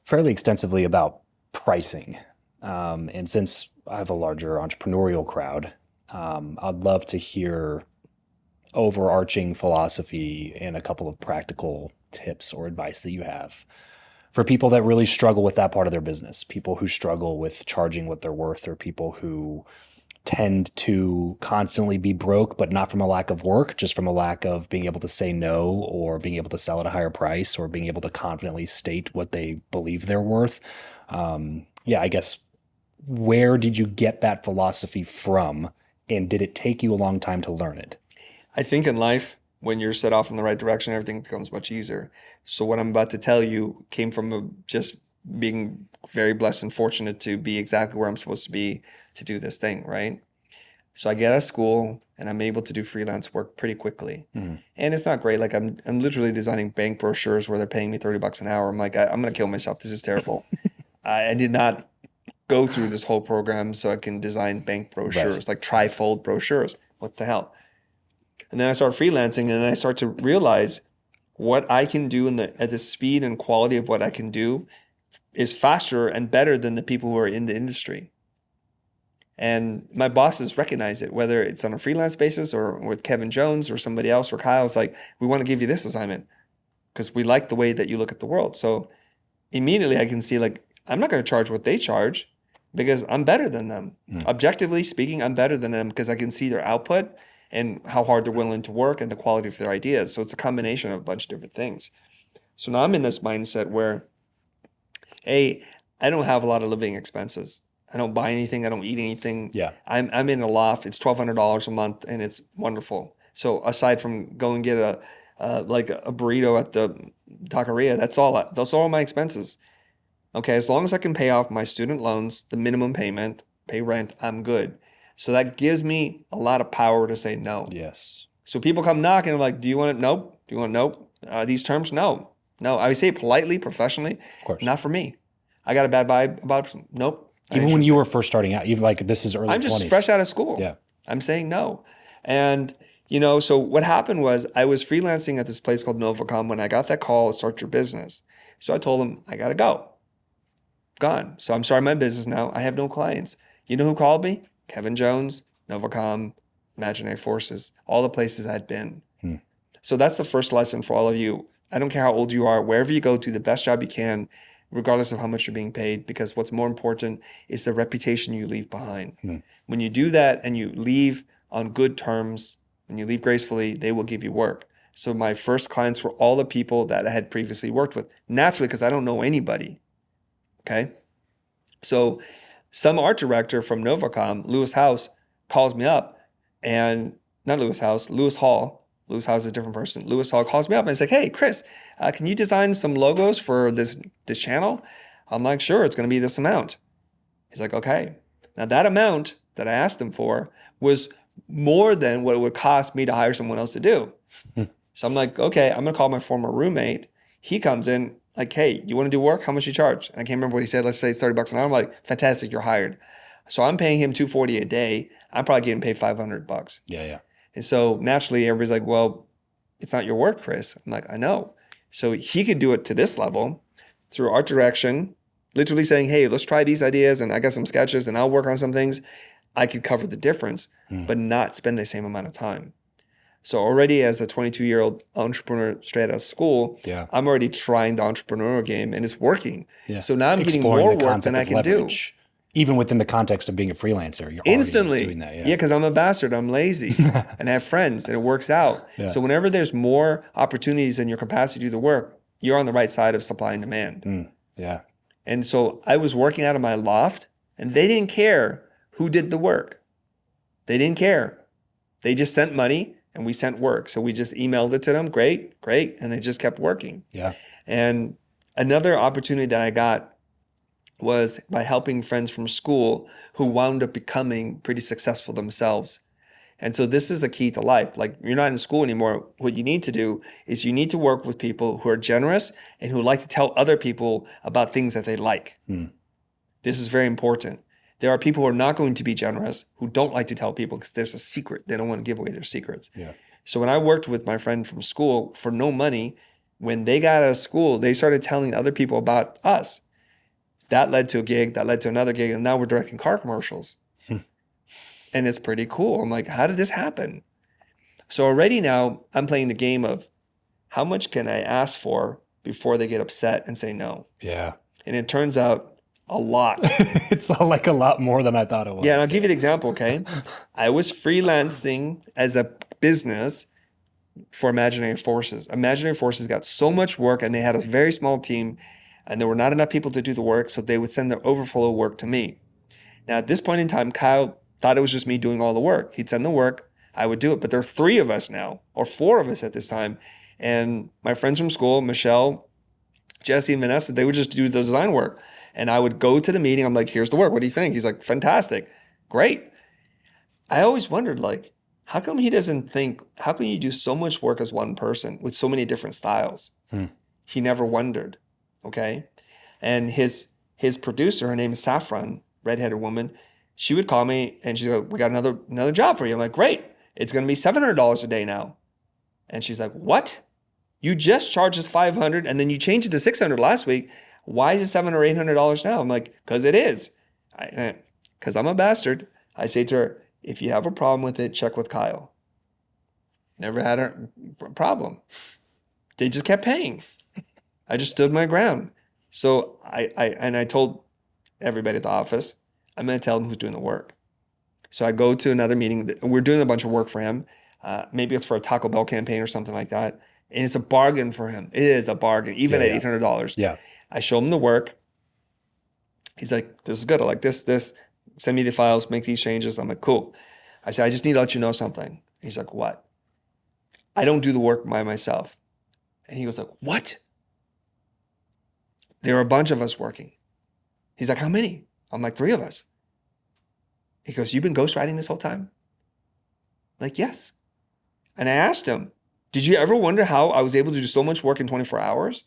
fairly extensively about pricing. And since I have a larger entrepreneurial crowd, I'd love to hear overarching philosophy and a couple of practical tips or advice that you have for people that really struggle with that part of their business, people who struggle with charging what they're worth, or people who tend to constantly be broke, but not from a lack of work, just from a lack of being able to say no, or being able to sell at a higher price, or being able to confidently state what they believe they're worth. I guess, where did you get that philosophy from, and did it take you a long time to learn it? I think in life, when you're set off in the right direction, everything becomes much easier. So what I'm about to tell you came from just being very blessed and fortunate to be exactly where I'm supposed to be to do this thing, right? So I get out of school and I'm able to do freelance work pretty quickly. And it's not great. Like I'm literally designing bank brochures where they're paying me $30 an hour. I'm like, I'm going to kill myself. This is terrible. I did not go through this whole program so I can design bank brochures, like trifold brochures. What the hell? And then I start freelancing, and then I start to realize what I can do at the speed and quality of what I can do is faster and better than the people who are in the industry. And my bosses recognize it, whether it's on a freelance basis or with Kevin Jones or somebody else, or Kyle's like, we want to give you this assignment because we like the way that you look at the world. So immediately I can see like, I'm not going to charge what they charge because I'm better than them. Objectively speaking, I'm better than them because I can see their output and how hard they're willing to work and the quality of their ideas. So it's a combination of a bunch of different things. So now I'm in this mindset where, hey, I don't have a lot of living expenses. I don't buy anything. I don't eat anything. Yeah. I'm in a loft. It's $1,200 a month, and it's wonderful. So aside from going get a burrito at the taqueria, that's all my expenses. Okay, as long as I can pay off my student loans, the minimum payment, pay rent, I'm good. So that gives me a lot of power to say no. Yes. So people come knocking, I'm like, do you want it? Nope. Do you want nope? These terms? No. No. I say it politely, professionally. Of course. Not for me. I got a bad vibe about it. Nope. Even when you were first starting out, even like this is early 20s. I'm just fresh out of school. Yeah. I'm saying no. And, so what happened was I was freelancing at this place called Novacom when I got that call, start your business. So I told them, I got to go. Gone. So I'm starting my business now. I have no clients. You know who called me? Kevin Jones, Novacom, Imaginary Forces, all the places I'd been. So that's the first lesson for all of you. I don't care how old you are, wherever you go, do the best job you can, regardless of how much you're being paid, because what's more important is the reputation you leave behind. When you do that and you leave on good terms, when you leave gracefully, they will give you work. So my first clients were all the people that I had previously worked with, naturally, because I don't know anybody. Okay. So some art director from Novacom, Lewis House, calls me up, and not Lewis House, Lewis Hall. Lewis House is a different person. Lewis Hall calls me up and he's like, hey, Chris, can you design some logos for this channel? I'm like, sure, it's going to be this amount. He's like, okay. Now that amount that I asked him for was more than what it would cost me to hire someone else to do. So I'm like, okay, I'm going to call my former roommate. He comes in like, hey, you want to do work? How much you charge? And I can't remember what he said. Let's say it's $30 an hour. I'm like, fantastic, you're hired. So I'm paying him $240 a day. I'm probably getting paid $500. Yeah. And so naturally, everybody's like, well, it's not your work, Chris. I'm like, I know. So he could do it to this level through art direction, literally saying, hey, let's try these ideas. And I got some sketches and I'll work on some things. I could cover the difference, but not spend the same amount of time. So already as a 22-year-old entrepreneur straight out of school, I'm already trying the entrepreneurial game and it's working. Yeah. So now I'm getting more work than I can do. Even within the context of being a freelancer, you're instantly doing that. Yeah, because I'm a bastard. I'm lazy and I have friends and it works out. Yeah. So whenever there's more opportunities in your capacity to do the work, you're on the right side of supply and demand. Yeah. And so I was working out of my loft and they didn't care who did the work. They didn't care. They just sent money and we sent work. So we just emailed it to them. Great. And they just kept working. Yeah. And another opportunity that I got was by helping friends from school who wound up becoming pretty successful themselves. And so this is a key to life. Like, you're not in school anymore. What you need to do is you need to work with people who are generous and who like to tell other people about things that they like. This is very important. There are people who are not going to be generous, who don't like to tell people because there's a secret. They don't want to give away their secrets. Yeah. So when I worked with my friend from school for no money, when they got out of school, they started telling other people about us. That led to a gig, that led to another gig, and now we're directing car commercials. And it's pretty cool. I'm like, how did this happen? So already now I'm playing the game of how much can I ask for before they get upset and say no? Yeah. And it turns out a lot. It's like a lot more than I thought it was. Yeah, and I'll give you an example, okay? I was freelancing as a business for Imaginary Forces. Imaginary Forces got so much work and they had a very small team and there were not enough people to do the work, so they would send their overflow work to me. Now, at this point in time, Kyle thought it was just me doing all the work. He'd send the work, I would do it. But there are 3 of us now, or 4 of us at this time. And my friends from school, Michelle, Jesse, and Vanessa, they would just do the design work. And I would go to the meeting. I'm like, here's the work. What do you think? He's like, fantastic. Great. I always wondered, like, how come he doesn't think, how can you do so much work as one person with so many different styles? He never wondered. Okay. And his producer, her name is Saffron, redheaded woman. She would call me and she's like, we got another job for you. I'm like, great. It's going to be $700 a day now. And she's like, what? You just charged us $500 and then you changed it to $600 last week. Why is it $700 or $800 now? I'm like, because it is. Because I'm a bastard. I say to her, if you have a problem with it, check with Kyle. Never had a problem. They just kept paying. I just stood my ground. So I told everybody at the office, I'm going to tell him who's doing the work. So I go to another meeting. We're doing a bunch of work for him. Maybe it's for a Taco Bell campaign or something like that. And it's a bargain for him. It is a bargain, even at $800. Yeah. I show him the work. He's like, this is good. I like this. Send me the files, make these changes. I'm like, cool. I said, I just need to let you know something. He's like, what? I don't do the work by myself. And he goes like, what? There are a bunch of us working. He's like, how many? I'm like, 3 of us. He goes, you've been ghostwriting this whole time? I'm like, yes. And I asked him, did you ever wonder how I was able to do so much work in 24 hours?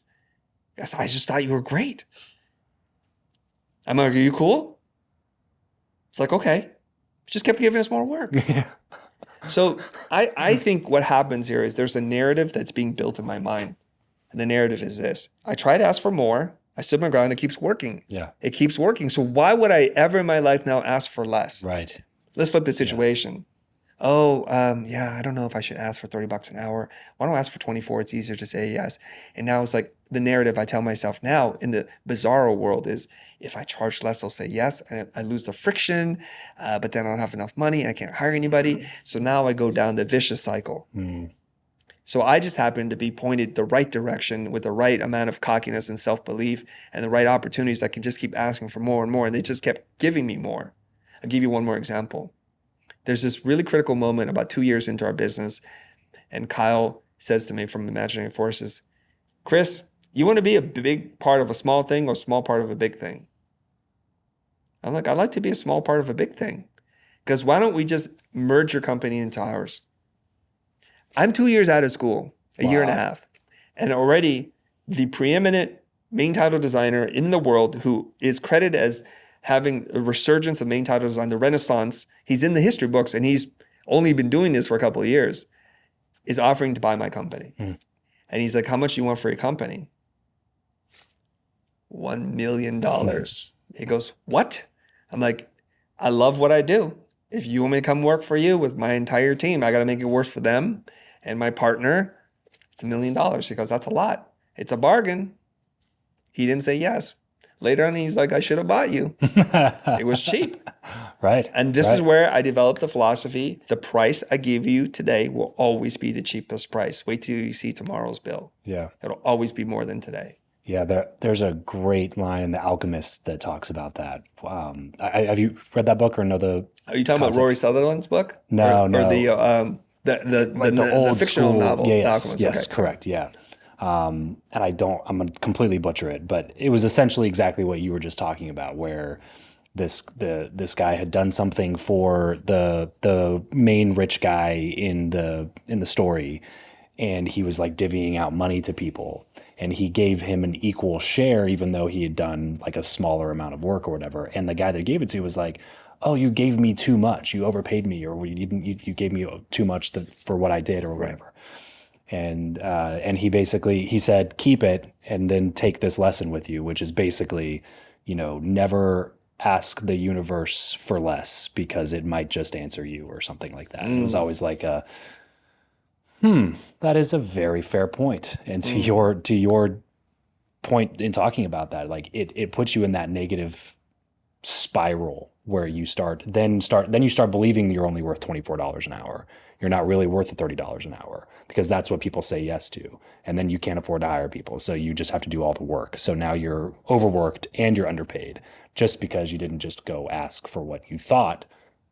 Yes, I just thought you were great. I'm like, are you cool? It's like, okay. Just kept giving us more work. Yeah. So I think what happens here is there's a narrative that's being built in my mind. And the narrative is this. I try to ask for more. I stood my ground. It keeps working. Yeah. It keeps working. So why would I ever in my life now ask for less? Right. Let's flip the situation. Yes. Oh, I don't know if I should ask for $30 an hour. Why don't I ask for 24? It's easier to say yes. And now it's like the narrative I tell myself now in the bizarro world is if I charge less, they'll say yes. And I lose the friction, but then I don't have enough money and I can't hire anybody. So now I go down the vicious cycle. So I just happen to be pointed the right direction with the right amount of cockiness and self-belief and the right opportunities that can just keep asking for more and more. And they just kept giving me more. I'll give you one more example. There's this really critical moment about 2 years into our business. And Kyle says to me from Imaginary Forces, Chris, you want to be a big part of a small thing or a small part of a big thing? I'm like, I'd like to be a small part of a big thing. Because why don't we just merge your company into ours? I'm 2 years out of school, a year and a half. And already the preeminent main title designer in the world who is credited as having a resurgence of main title design, the Renaissance, he's in the history books and he's only been doing this for a couple of years, is offering to buy my company. And he's like, how much do you want for your company? $1 million. He goes, what? I'm like, I love what I do. If you want me to come work for you with my entire team, I got to make it worse for them and my partner. It's $1 million. He goes, that's a lot. It's a bargain. He didn't say yes. Later on, he's like, I should have bought you. It was cheap. Right. And this is where I developed the philosophy. The price I give you today will always be the cheapest price. Wait till you see tomorrow's bill. Yeah. It'll always be more than today. Yeah, there's a great line in The Alchemist that talks about that. Have you read that book or know the Are you talking about Rory Sutherland's book? No, or no. the old fictional school novel, Yes, The Alchemist. yes, Okay, correct, yeah. And I'm going to completely butcher it, but it was essentially exactly what you were just talking about, where this guy had done something for the main rich guy in the story, and he was like divvying out money to people, and he gave him an equal share, even though he had done like a smaller amount of work or whatever. And the guy that gave it to was like, oh, you gave me too much. You overpaid me, or you gave me too much for what I did or whatever. And he said, keep it and then take this lesson with you, which is basically, never ask the universe for less because it might just answer you or something like that. It was always like that is a very fair point. And to your point in talking about that, like it puts you in that negative spiral where you start believing you're only worth $24 an hour. You're not really worth the $30 an hour because that's what people say yes to. And then you can't afford to hire people. So you just have to do all the work. So now you're overworked and you're underpaid just because you didn't just go ask for what you thought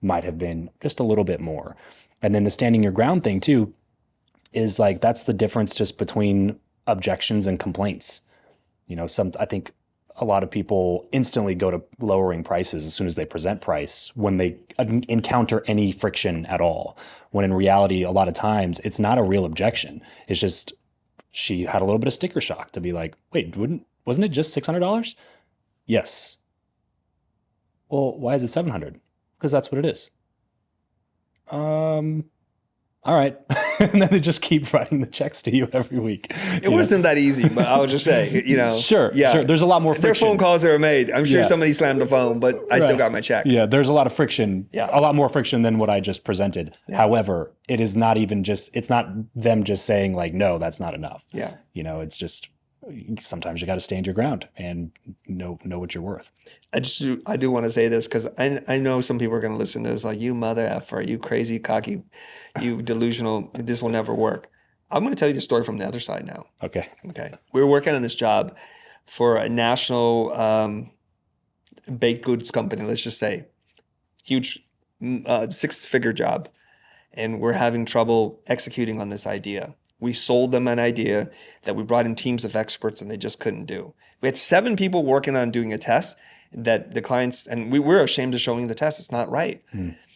might have been just a little bit more. And then the standing your ground thing too is like, that's the difference just between objections and complaints. I think a lot of people instantly go to lowering prices as soon as they present price when they encounter any friction at all. When in reality, a lot of times it's not a real objection. It's just she had a little bit of sticker shock to be like, wait, wasn't it just $600? Yes. Well, why is it $700? Because that's what it is. All right. And then they just keep writing the checks to you every week. It wasn't that easy, but I would just say, Sure. There's a lot more friction. There are phone calls that are made. I'm sure somebody slammed the phone, but I still got my check. Yeah, there's a lot of friction. Yeah. A lot more friction than what I just presented. Yeah. However, it's not them just saying like, no, that's not enough. Yeah. It's just sometimes you got to stand your ground and know what you're worth. I do want to say this because I know some people are going to listen to this like, you mother effer, you crazy, cocky, you delusional, this will never work. I'm going to tell you the story from the other side now. Okay. We were working on this job for a national baked goods company, let's just say. Huge 6-figure job. And we're having trouble executing on this idea. We sold them an idea that we brought in teams of experts and they just couldn't do. We had 7 people working on doing a test that the clients, and we were ashamed of showing the test. It's not right.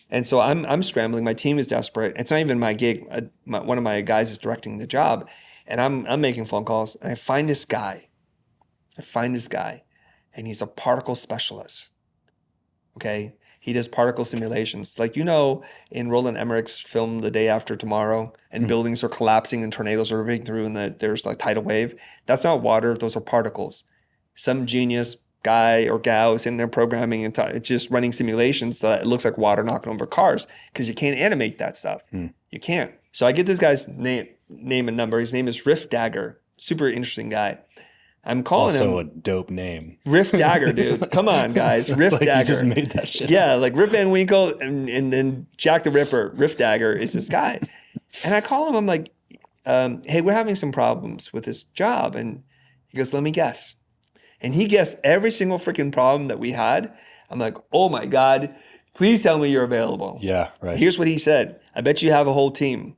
And so I'm scrambling. My team is desperate. It's not even my gig. One of my guys is directing the job, and I'm making phone calls. And I find this guy, and he's a particle specialist. Okay, he does particle simulations. Like, in Roland Emmerich's film The Day After Tomorrow, and buildings are collapsing and tornadoes are ripping through, and there's like tidal wave. That's not water. Those are particles. Some genius guy or gal is in there programming and just running simulations so that it looks like water knocking over cars, because you can't animate that stuff. You can't. So I get this guy's name and number. His name is Riff Dagger. Super interesting guy. I'm calling him. Also a dope name. Riff Dagger, dude. Come on, guys. Riff like Dagger. You just made that shit. Yeah, like Rip Van Winkle and then Jack the Ripper. Riff Dagger is this guy. And I call him. I'm like, hey, we're having some problems with this job. And he goes, let me guess. And he guessed every single freaking problem that we had. I'm like, oh my God, please tell me you're available. Yeah, right. Here's what he said. I bet you have a whole team.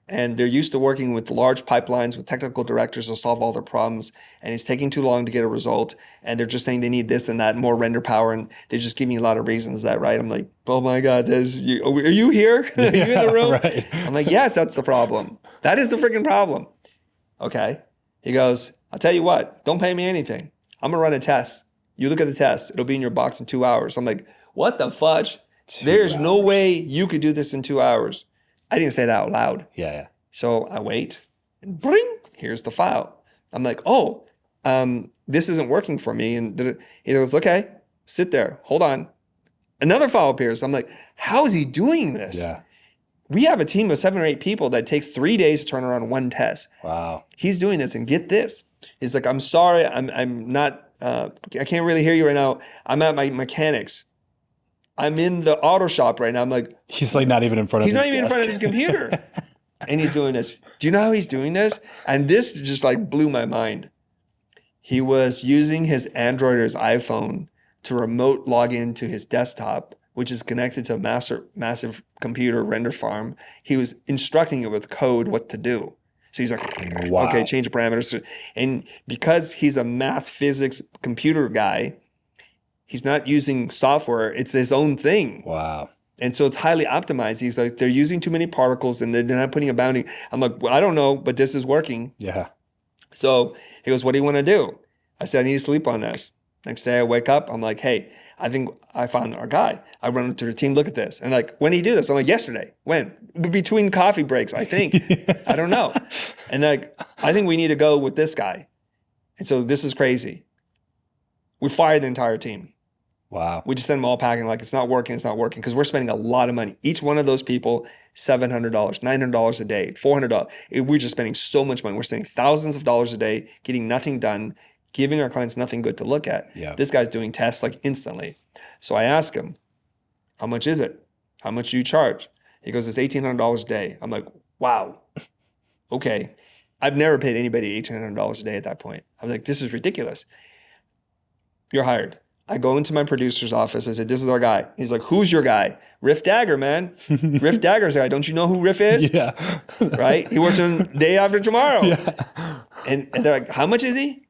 And they're used to working with large pipelines with technical directors to solve all their problems. And it's taking too long to get a result. And they're just saying they need this and that, more render power. And they're just giving you a lot of reasons. Is that right? I'm like, oh my God, are you here? Are you in the room? Right. I'm like, yes, that's the problem. That is the freaking problem. Okay. He goes, I'll tell you what, don't pay me anything. I'm going to run a test. You look at the test. It'll be in your box in 2 hours. I'm like, what the fudge? There's no way you could do this in 2 hours. I didn't say that out loud. Yeah. So I wait, and bring, here's the file. I'm like, this isn't working for me. And he goes, okay, sit there. Hold on. Another file appears. I'm like, how is he doing this? Yeah. We have a team of 7 or 8 people that takes 3 days to turn around one test. Wow. He's doing this, and get this. He's like, I'm sorry, I'm not, I can't really hear you right now. I'm at my mechanics. I'm in the auto shop right now. I'm like, he's like not even in front of his desk. He's not even in front of his computer. And he's doing this. Do you know how he's doing this? And this just like blew my mind. He was using his Android or his iPhone to remote log into his desktop, which is connected to a massive computer render farm. He was instructing it with code what to do. So he's like, wow. Okay, change the parameters. And because he's a math, physics, computer guy, he's not using software. It's his own thing. Wow. And so it's highly optimized. He's like, they're using too many particles and they're not putting a bounding. I'm like, well, I don't know, but this is working. Yeah. So he goes, what do you want to do? I said, I need to sleep on this. Next day I wake up. I'm like, hey, I think I found our guy. I run to the team, look at this. And like, when did he do this? I'm like, yesterday. When? Between coffee breaks, I think. I don't know. And like, I think we need to go with this guy. And so this is crazy. We fired the entire team. Wow. We just send them all packing like it's not working, because we're spending a lot of money. Each one of those people, $700, $900 a day, $400. We're just spending so much money. We're spending thousands of dollars a day, getting nothing done, giving our clients nothing good to look at. Yeah. This guy's doing tests like instantly. So I ask him, how much is it? How much do you charge? He goes, it's $1,800 a day. I'm like, wow. Okay. I've never paid anybody $1,800 a day at that point. I was like, this is ridiculous. You're hired. I go into my producer's office. I said, this is our guy. He's like, who's your guy? Riff Dagger, man. Riff Dagger's guy. Don't you know who Riff is? Yeah. Right? He works on Day After Tomorrow. Yeah. And they're like, how much is he?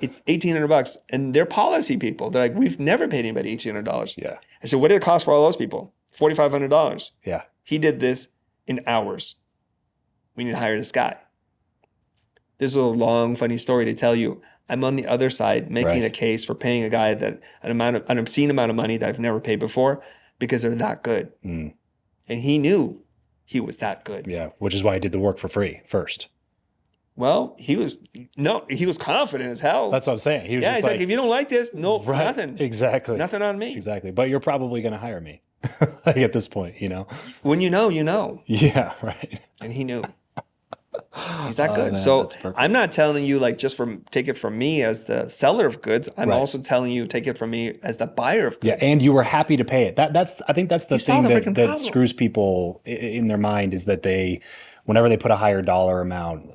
It's $1,800. And they're policy people. They're like, we've never paid anybody $1,800. Yeah. I said, what did it cost for all those people? $4,500. Yeah. He did this in hours. We need to hire this guy. This is a long, funny story to tell you. I'm on the other side making a case for paying a guy that an obscene amount of money that I've never paid before because they're that good. And he knew he was that good. Yeah, which is why he did the work for free first. Well, he was confident as hell. That's what I'm saying. He was he's just like, if you don't like this, nothing. Exactly. Nothing on me. Exactly. But you're probably going to hire me like at this point, you know? When you know, you know. Yeah, right. And he knew. He's that good. Man, So that's perfect. I'm not telling you like just from take it from me as the seller of goods. I'm Right. also telling you take it from me as the buyer of Yeah, goods. and you were happy to pay it. I think that's the saw thing the freaking that problem. screws people in their mind is that whenever they put a higher dollar amount,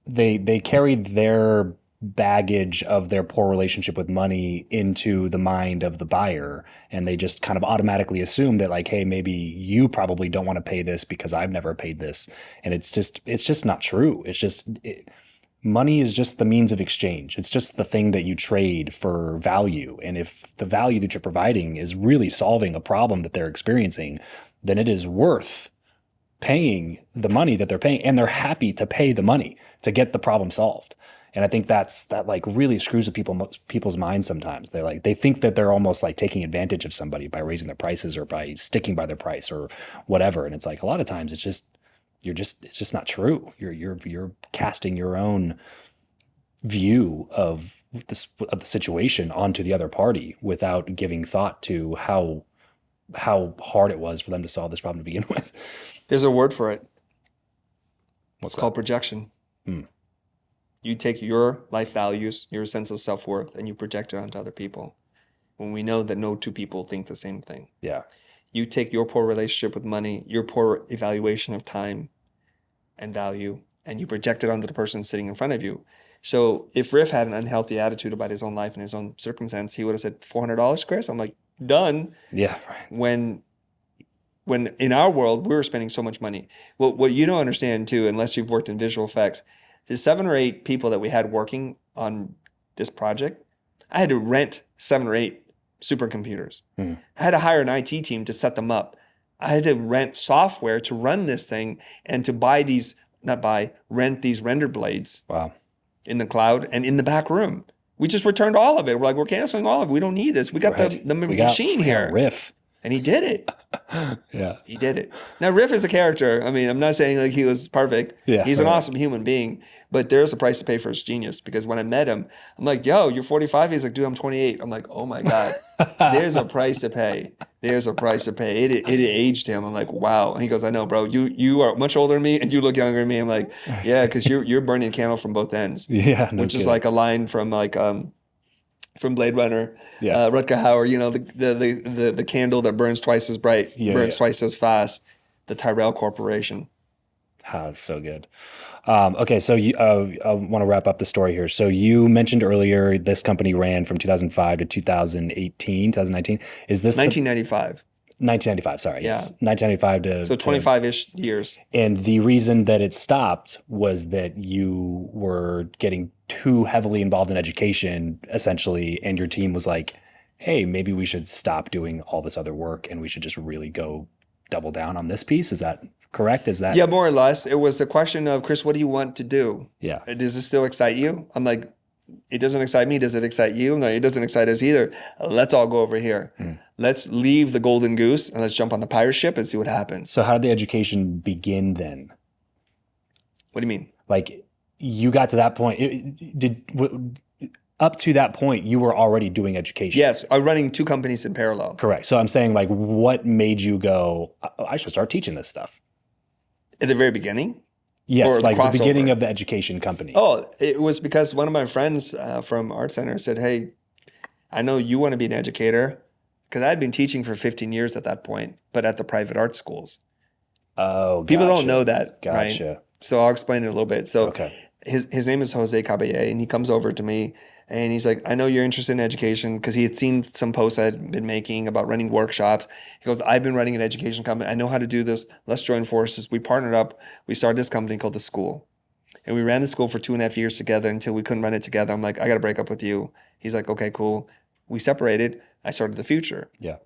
they carried their baggage of their poor relationship with money into the mind of the buyer, and they just kind of automatically assume that like, hey, maybe you probably don't want to pay this because I've never paid this, and it's just not true. Money is just the means of exchange. It's just the thing that you trade for value. And if the value that you're providing is really solving a problem that they're experiencing, then it is worth paying the money that they're paying. And they're happy to pay the money to get the problem solved. And I think that like really screws with people's minds sometimes. They think that they're almost like taking advantage of somebody by raising their prices or by sticking by their price or whatever. And it's like a lot of times it's just not true. You're casting your own view of the situation onto the other party without giving thought to how hard it was for them to solve this problem to begin with. There's a word for it. What's It's called projection. You take your life values, your sense of self-worth, and you project it onto other people. When we know that no two people think the same thing. Yeah. You take your poor relationship with money, your poor evaluation of time and value, and you project it onto the person sitting in front of you. So if Riff had an unhealthy attitude about his own life and his own circumstance, he would have said $400, Chris. I'm like, done. Yeah. Right. When in our world, we were spending so much money. Well, what you don't understand too, unless you've worked in visual effects, the 7 or 8 people that we had working on this project, I had to rent 7 or 8 supercomputers. I had to hire an IT team to set them up. I had to rent software to run this thing and to rent these render blades. Wow. In the cloud and in the back room. We just returned all of it. We're like, we're canceling all of it. We don't need this. We got the machine here. Riff. And he did it. Yeah. He did it. Now, Riff is a character. I mean, I'm not saying like he was perfect. Yeah, He's an awesome human being, but there's a price to pay for his genius because when I met him, I'm like, yo, you're 45? He's like, dude, I'm 28. I'm like, oh my God, there's a price to pay. There's a price to pay. It aged him. I'm like, wow. And he goes, I know, bro. You are much older than me and you look younger than me. I'm like, yeah, because you're burning a candle from both ends. Yeah. Which is like a line from from Blade Runner, Rutger Hauer, you know, the candle that burns twice as bright, burns twice as fast, the Tyrell Corporation. That's so good. Okay, so I want to wrap up the story here. So you mentioned earlier this company ran from 2005 to 2019. Is this 1995? 1995, sorry. Yeah. Yes. 1995 to... So 25-ish years. And the reason that it stopped was that you were getting too heavily involved in education, essentially, and your team was like, hey, maybe we should stop doing all this other work and we should just really go double down on this piece. Is that correct? Is that... Yeah, more or less. It was a question of, Chris, what do you want to do? Yeah. Does this still excite you? I'm like, it doesn't excite me. Does it excite you? No, it doesn't excite us either. Let's all go over here. Let's leave the golden goose and let's jump on the pirate ship and see what happens. So how did the education begin then? What do you mean? Like you got to that point, up to that point, you were already doing education. Yes, I'm running 2 companies in parallel. Correct. So I'm saying like, what made you go, I should start teaching this stuff? At the very beginning? Yes, like the beginning of the education company. Oh, it was because one of my friends from Art Center said, hey, I know you want to be an educator, because I had been teaching for 15 years at that point, but at the private art schools. Oh, gotcha. People don't know that, Gotcha. right? So I'll explain it a little bit. So Okay. his name is Jose Caballé, and he comes over to me, and he's like, I know you're interested in education, because he had seen some posts I'd been making about running workshops. He goes, I've been running an education company. I know how to do this. Let's join forces. We partnered up. We started this company called The School. And we ran the school for 2.5 years together until we couldn't run it together. I'm like, I got to break up with you. He's like, okay, cool. We separated. I started The Futur. Yeah.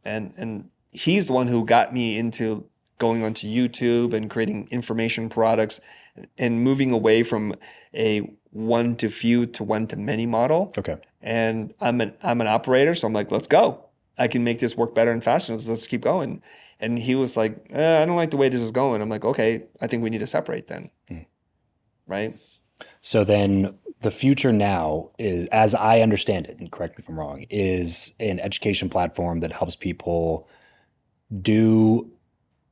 And he's the one who got me into going onto YouTube and creating information products and moving away from a one to few to one to many model. Okay. And I'm an operator, so I'm like, let's go. I can make this work better and faster. Let's keep going. And he was like, I don't like the way this is going. I'm like, okay, I think we need to separate then. Right? So then the Futur now is, as I understand it, and correct me if I'm wrong, is an education platform that helps people do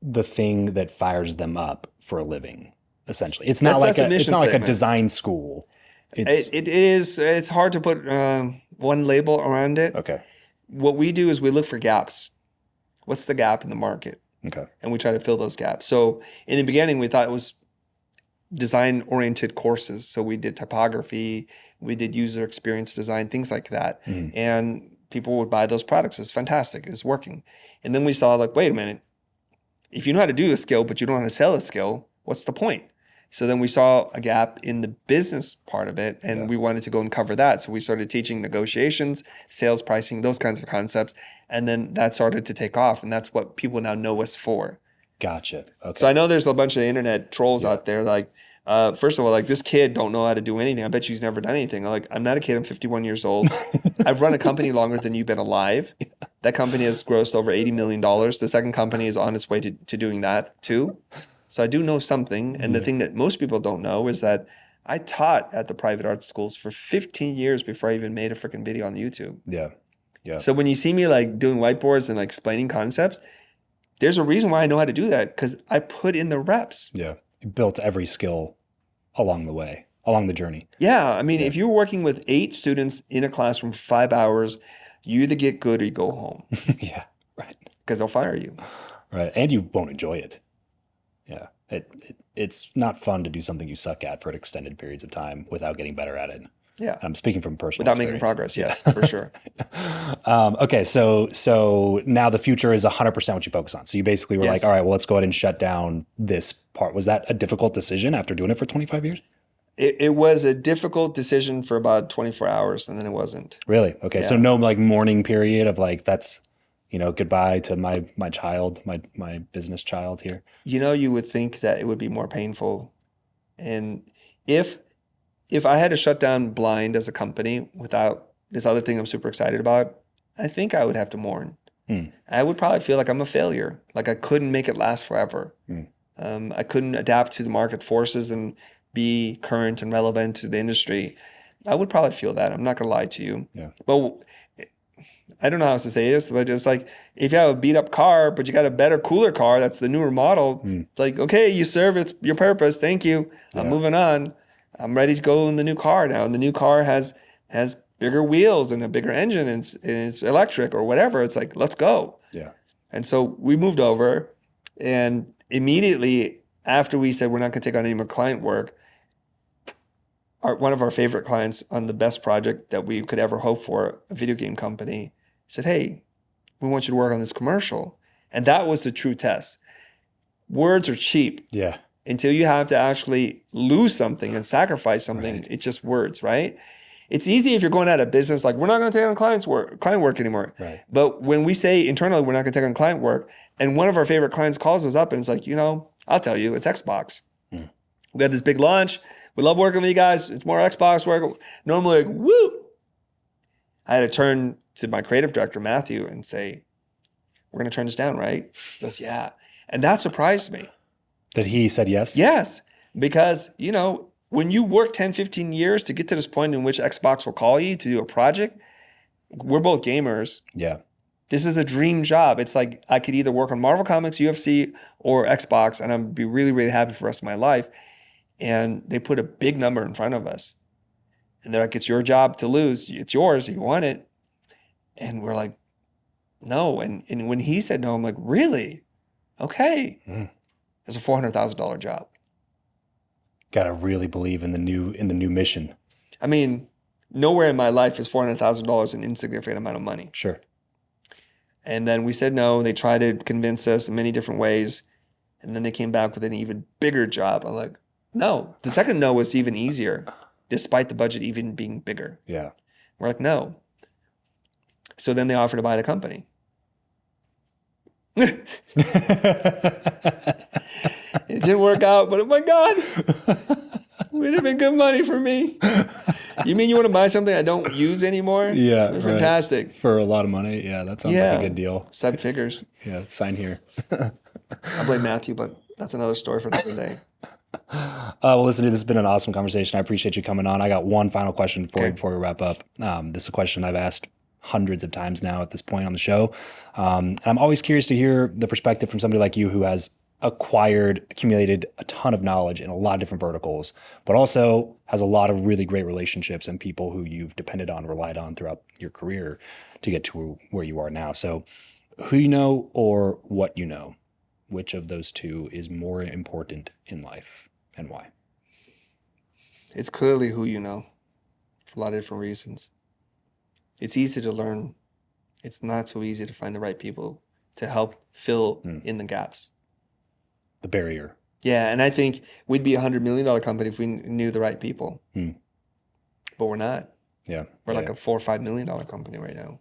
the thing that fires them up for a living. essentially. It's not That's like the mission a statement. design school. It's hard to put one label around it. Okay. What we do is we look for gaps. What's the gap in the market? Okay. And we try to fill those gaps. So in the beginning, we thought it was design-oriented courses. So we did typography, we did user experience design, things like that. And people would buy those products. It's fantastic. It's working. And then we saw like, wait a minute. If you know how to do a skill, but you don't know how to sell a skill, what's the point? So then we saw a gap in the business part of it, and we wanted to go and cover that. So we started teaching negotiations, sales pricing, those kinds of concepts. And then that started to take off, and that's what people now know us for. Gotcha. Okay. So I know there's a bunch of internet trolls out there. Like, first of all, like this kid don't know how to do anything. I bet she's never done anything. Like, I'm not a kid. I'm 51 years old. I've run a company longer than you've been alive. That company has grossed over $80 million. The second company is on its way to doing that too. So I do know something. And the thing that most people don't know is that I taught at the private art schools for 15 years before I even made a freaking video on YouTube. Yeah. Yeah. So when you see me like doing whiteboards and like explaining concepts, there's a reason why I know how to do that, because I put in the reps. Yeah. You built every skill along the way, along the journey. Yeah. I mean, if you're working with 8 students in a classroom for 5 hours, you either get good or you go home. Yeah. Right. Because they'll fire you. Right. And you won't enjoy it. Yeah. It's not fun to do something you suck at for extended periods of time without getting better at it. Yeah. I'm speaking from personal Without experience. making progress. Yes, for sure. Okay. So now the future is 100% what you focus on. So you basically were Yes. like, all right, well, let's go ahead and shut down this part. Was that a difficult decision after doing it for 25 years? It was a difficult decision for about 24 hours, and then it wasn't. Really? Okay. So Yeah. no like mourning period of like, that's, goodbye to my child, my business child here. You would think that it would be more painful. And if I had to shut down blind as a company without this other thing I'm super excited about, I think I would have to mourn. I would probably feel like I'm a failure. Like I couldn't make it last forever. I couldn't adapt to the market forces and be current and relevant to the industry. I would probably feel that. I'm not going to lie to you. Yeah. But I don't know how else to say this, but it's like if you have a beat up car, but you got a better, cooler car, that's the newer model. Like, okay, you serve your purpose. Thank you. I'm moving on. I'm ready to go in the new car now. And the new car has bigger wheels and a bigger engine and it's electric or whatever. It's like, let's go. Yeah. And so we moved over, and immediately after we said we're not going to take on any more client work, one of our favorite clients on the best project that we could ever hope for, a video game company, said, hey, we want you to work on this commercial. And that was the true test. Words are cheap. Yeah. Until you have to actually lose something and sacrifice something. Right. It's just words, right? It's easy if you're going out of business, like we're not going to take on client work anymore. Right. But when we say internally we're not going to take on client work, and one of our favorite clients calls us up and it's like, I'll tell you, it's Xbox. We had this big launch. We love working with you guys. It's more Xbox work. Normally, like, woo. I had to turn to my creative director, Matthew, and say, we're going to turn this down, right? He goes, yeah. And that surprised me. That he said yes? Yes. Because, when you work 10, 15 years to get to this point in which Xbox will call you to do a project, we're both gamers. Yeah. This is a dream job. It's like I could either work on Marvel Comics, UFC, or Xbox, and I'd be really, really happy for the rest of my life. And they put a big number in front of us. And they're like, it's your job to lose. It's yours if you want it. And we're like, no. And when he said no, I'm like, really? Okay. It's a $400,000 job. Got to really believe in the new mission. I mean, nowhere in my life is $400,000 an insignificant amount of money. Sure. And then we said no. They tried to convince us in many different ways. And then they came back with an even bigger job. I'm like, no. The second no was even easier, despite the budget even being bigger. Yeah. We're like, no. So then they offered to buy the company. It didn't work out, but oh my God, it would have been good money for me. You mean you want to buy something I don't use anymore? Yeah. Right. Fantastic. For a lot of money. Yeah. That sounds like a good deal. 7 figures. Yeah. Sign here. I blame Matthew, but that's another story for another day. Well, listen, dude, this has been an awesome conversation. I appreciate you coming on. I got one final question before we wrap up. This is a question I've asked hundreds of times now at this point on the show. And I'm always curious to hear the perspective from somebody like you who has accumulated a ton of knowledge in a lot of different verticals, but also has a lot of really great relationships and people who you've depended on, relied on throughout your career to get to where you are now. So who you know or what you know, which of those two is more important in life and why? It's clearly who you know for a lot of different reasons. It's easy to learn. It's not so easy to find the right people to help fill in the gaps. The barrier. Yeah, and I think we'd be $100 million company if we knew the right people. But we're not. Yeah. We're like a $4 or $5 million company right now.